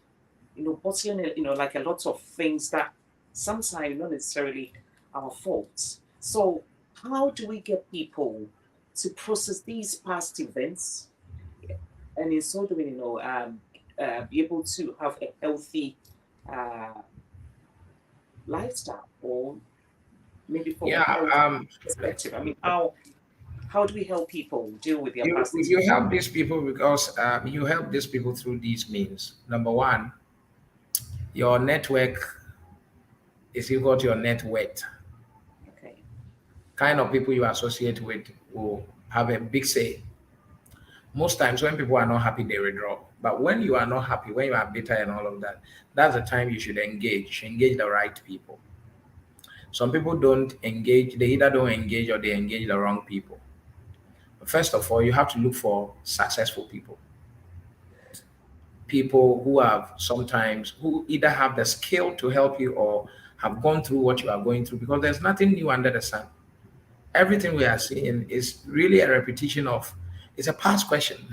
[SPEAKER 1] bottling, like a lot of things that sometimes not necessarily our faults. So how do we get people to process these past events, and in so doing, be able to have a healthy uh, lifestyle, or maybe from a
[SPEAKER 2] yeah.
[SPEAKER 1] health perspective? I mean, how do we help people deal with their
[SPEAKER 2] You
[SPEAKER 1] past
[SPEAKER 2] you
[SPEAKER 1] issues?
[SPEAKER 2] help these people because you help these people through these means. Number one, your network is equal to your net worth.
[SPEAKER 1] Okay.
[SPEAKER 2] Kind of people you associate with will have a big say. Most times when people are not happy, they withdraw. But when you are not happy, when you are bitter and all of that, that's the time you should engage. You should engage the right people. Some people don't engage, they either don't engage or they engage the wrong people. First of all, you have to look for successful people. People who have sometimes who either have the skill to help you or have gone through what you are going through, because there's nothing new under the sun. Everything we are seeing is really a repetition of, it's a past question.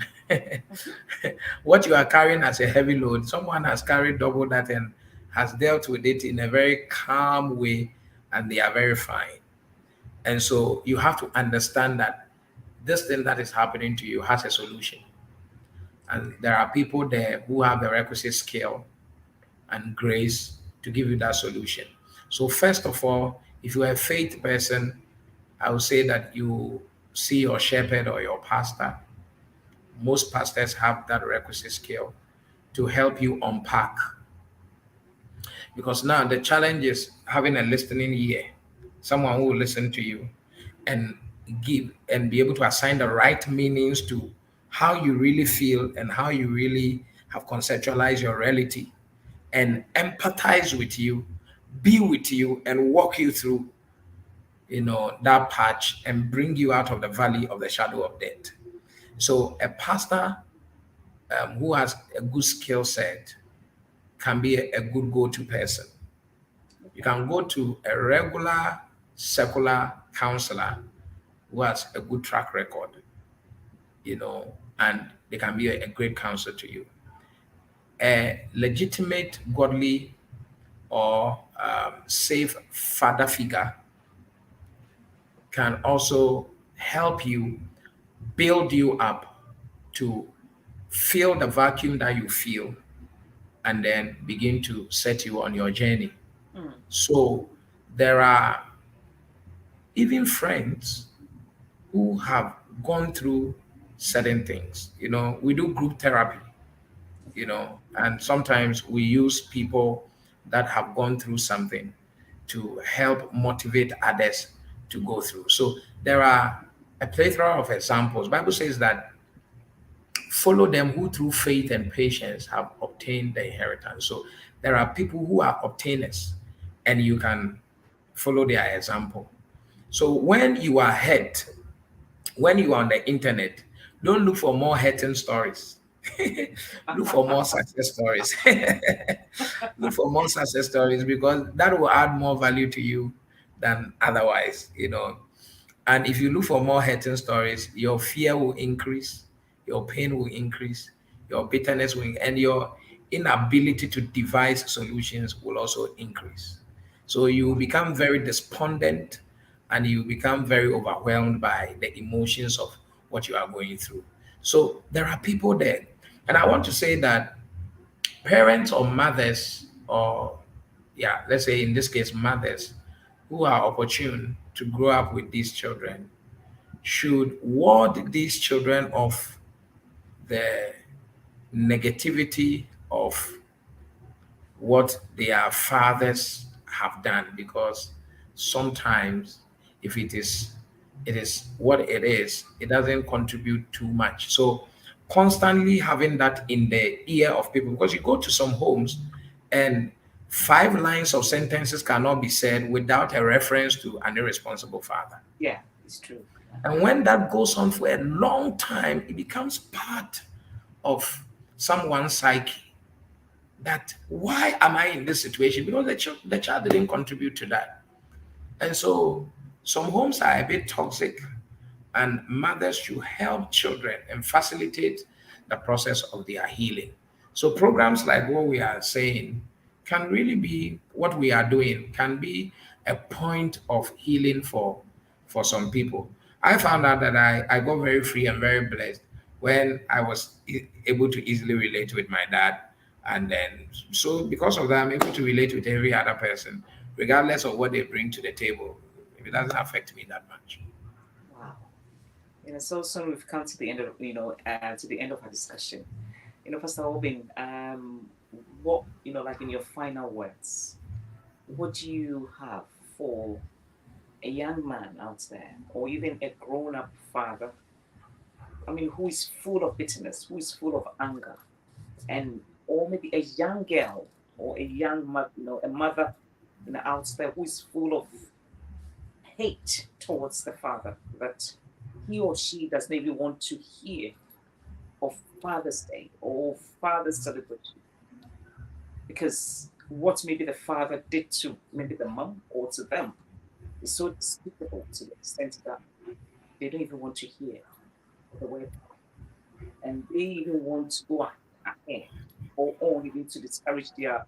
[SPEAKER 2] What you are carrying as a heavy load, someone has carried double that and has dealt with it in a very calm way, and they are very fine. And so you have to understand that this thing that is happening to you has a solution, and there are people there who have the requisite skill and grace to give you that solution. So, first of all, if you're a faith person, I would say that you see your shepherd or your pastor. Most pastors have that requisite skill to help you unpack. Because now the challenge is having a listening ear, someone who will listen to you. And give and be able to assign the right meanings to how you really feel and how you really have conceptualized your reality, and empathize with you, be with you, and walk you through, that patch and bring you out of the valley of the shadow of death. So a pastor who has a good skill set can be a good go-to person. You
[SPEAKER 1] Okay.
[SPEAKER 2] can go to a regular secular counselor who has a good track record, and they can be a great counselor to you. A legitimate, godly, or safe father figure can also help you build you up to fill the vacuum that you feel and then begin to set you on your journey.
[SPEAKER 1] Mm.
[SPEAKER 2] So there are even friends who have gone through certain things. We do group therapy,
[SPEAKER 1] Okay.
[SPEAKER 2] and sometimes we use people that have gone through something to help motivate others to go through. So there are a plethora of examples. Bible says that follow them who through faith and patience have obtained the inheritance. So there are people who are obtainers, and you can follow their example. So when you are hurt, when you are on the internet, don't look for more hurting stories. Look for more success stories. Look for more success stories, because that will add more value to you than otherwise. And if you look for more hurting stories, your fear will increase, your pain will increase, your bitterness and your inability to devise solutions will also increase. So you become very despondent, and you become very overwhelmed by the emotions of what you are going through. So there are people there. And I want to say that parents or mothers, or yeah, let's say in this case, mothers who are opportune to grow up with these children should ward these children off the negativity of what their fathers have done, because sometimes if it is what it doesn't contribute too much. So constantly having that in the ear of people, because you go to some homes and 5 lines of sentences cannot be said without a reference to an irresponsible father.
[SPEAKER 1] Yeah, it's true. Yeah.
[SPEAKER 2] And when that goes on for a long time, it becomes part of someone's psyche, that why am I in this situation? Because the child didn't contribute to that. And so some homes are a bit toxic, and mothers should help children and facilitate the process of their healing. So programs like what we are saying can really be what we are doing, can be a point of healing for some people. I found out that I got very free and very blessed when I was able to easily relate with my dad. And then, so because of that, I'm able to relate with every other person, regardless of what they bring to the table. It doesn't affect me that much.
[SPEAKER 1] Wow. So soon we've come to the end of to the end of our discussion. Pastor Aubyn, what like in your final words, what do you have for a young man out there, or even a grown-up father? I mean, who is full of bitterness, who is full of anger, and or maybe a young girl or a young mother, a mother, out there who is full of hate towards the father, that he or she does not even want to hear of Father's Day or Father's celebration, because what maybe the father did to maybe the mom or to them is so despicable to the extent that they don't even want to hear the word, and they even want to go ahead or on even to discourage their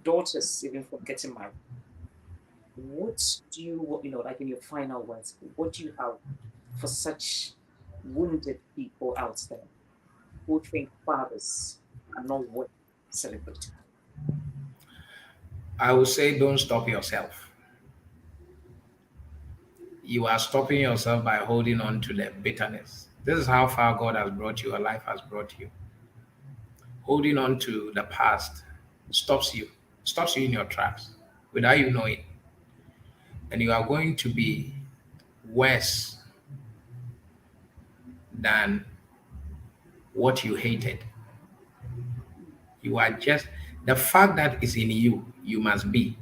[SPEAKER 1] daughters even from getting married. What do you, like in your final words, what do you have for such wounded people out there who think fathers are not worth celebrating?
[SPEAKER 2] I would say don't stop yourself. You are stopping yourself by holding on to the bitterness. This is how far God has brought you, or life has brought you. Holding on to the past stops you in your tracks without you knowing. And you are going to be worse than what you hated. You are just the fact that is in you, you must be.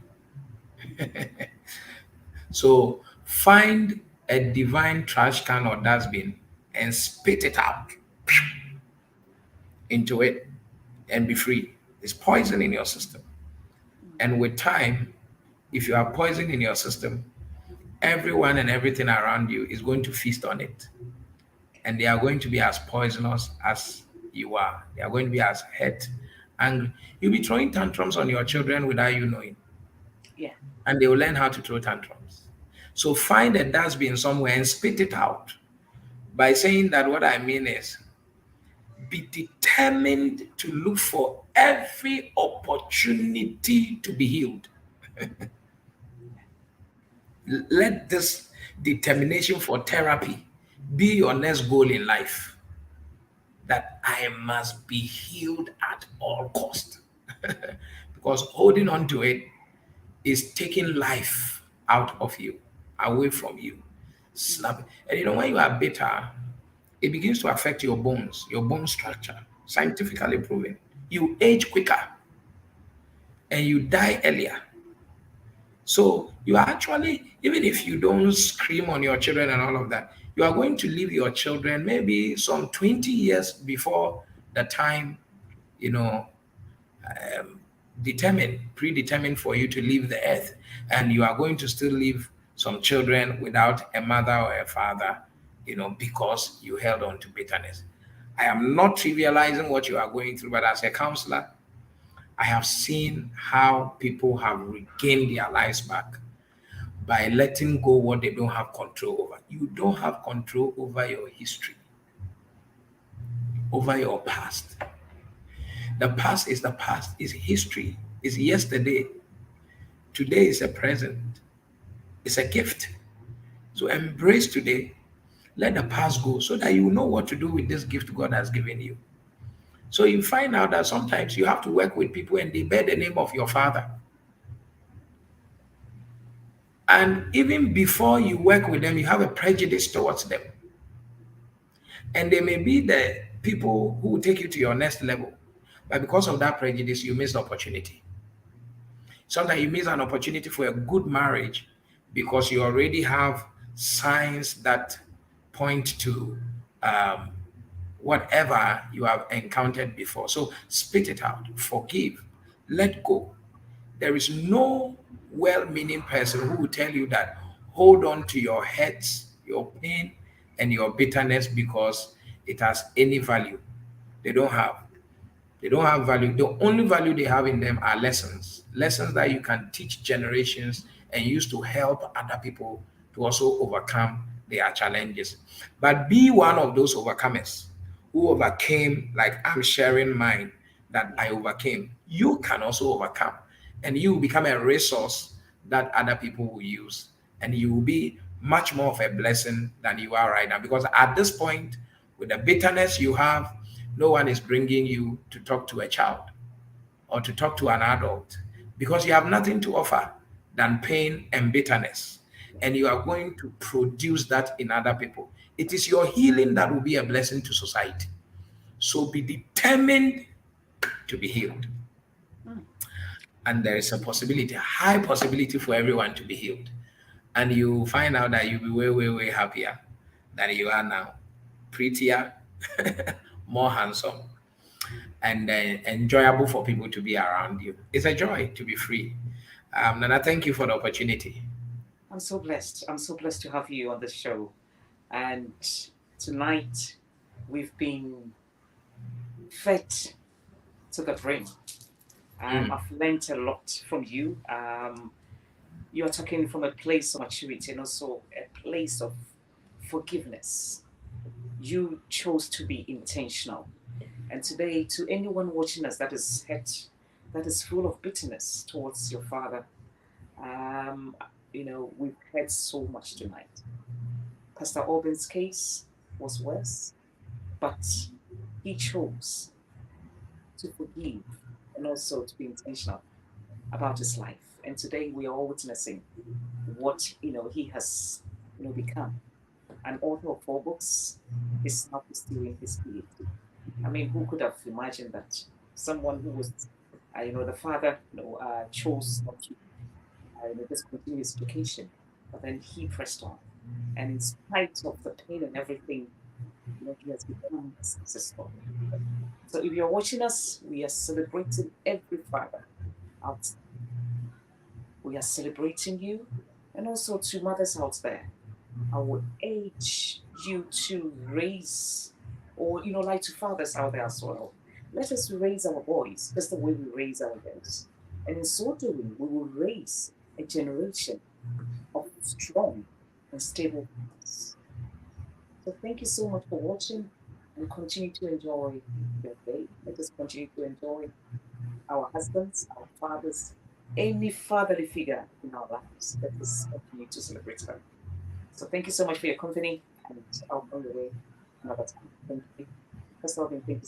[SPEAKER 2] So find a divine trash can or dustbin and spit it out into it and be free. It's poison in your system. And with time, if you have poison in your system, everyone and everything around you is going to feast on it. And they are going to be as poisonous as you are. They are going to be as hurt, angry. You'll be throwing tantrums on your children without you knowing,
[SPEAKER 1] Yeah.
[SPEAKER 2] and they will learn how to throw tantrums. So find a dustbin somewhere and spit it out. By saying that, what I mean is be determined to look for every opportunity to be healed. Let this determination for therapy be your next goal in life, that I must be healed at all cost. Because holding on to it is taking life out of you, away from you. Snap. And when you are bitter, it begins to affect your bone structure, scientifically proven. You age quicker and you die earlier. So you are actually, even if you don't scream on your children and all of that, you are going to leave your children maybe some 20 years before the time, you know, predetermined for you to leave the earth. And you are going to still leave some children without a mother or a father, because you held on to bitterness. I am not trivializing what you are going through, but as a counselor, I have seen how people have regained their lives back by letting go what they don't have control over. You don't have control over your history, over your past. The past is the past, is history, is yesterday. Today is a present, it's a gift. So embrace today, let the past go so that you know what to do with this gift God has given you. So you find out that sometimes you have to work with people and they bear the name of your father. And even before you work with them, you have a prejudice towards them. And they may be the people who will take you to your next level. But because of that prejudice, you miss the opportunity. Sometimes you miss an opportunity for a good marriage because you already have signs that point to um, whatever you have encountered before. So spit it out, forgive, let go. There is no well meaning person who will tell you that hold on to your hurts, your pain, and your bitterness because it has any value. They don't have. They don't have value. The only value they have in them are lessons, lessons that you can teach generations and use to help other people to also overcome their challenges. But be one of those overcomers who overcame, like I'm sharing mine that I overcame. You can also overcome, and you will become a resource that other people will use, and you will be much more of a blessing than you are right now. Because at this point, with the bitterness you have, no one is bringing you to talk to a child or to talk to an adult because you have nothing to offer than pain and bitterness. And you are going to produce that in other people. It is your healing that will be a blessing to society. So be determined to be healed.
[SPEAKER 1] Mm.
[SPEAKER 2] And there is a possibility, a high possibility for everyone to be healed. And you find out that you'll be way, way, way happier than you are now. Prettier, more handsome, and enjoyable for people to be around you. It's a joy to be free. Nana, thank you for the opportunity.
[SPEAKER 1] I'm so blessed. I'm so blessed to have you on the show. And tonight, we've been fed to the brim.
[SPEAKER 2] Mm,
[SPEAKER 1] I've learned a lot from you. You're talking from a place of maturity and also a place of forgiveness. You chose to be intentional. And today, to anyone watching us that is hurt, that is full of bitterness towards your father, um, we've heard so much tonight. Pastor Aubyn's case was worse, but he chose to forgive and also to be intentional about his life. And today we are all witnessing what he has. become an author of 4 books. He's now pursuing his PhD. I mean, who could have imagined that someone who was, the father, chose not to, just continue his education, but then he pressed on, and in spite of the pain and everything, he has become a success story. So if you're watching us, we are celebrating every father out. We are celebrating you, and also to mothers out there. I would urge you to raise, or like to fathers out there as well. Let us raise our boys just the way we raise our girls, and in so doing, we will raise a generation of strong and stable fathers. So thank you so much for watching, and continue to enjoy your day. Let us continue to enjoy our husbands, our fathers, any fatherly figure in our lives. Let us continue to celebrate them. So thank you so much for your company, and I'll come your way another time. Thank you. First of all, thank you so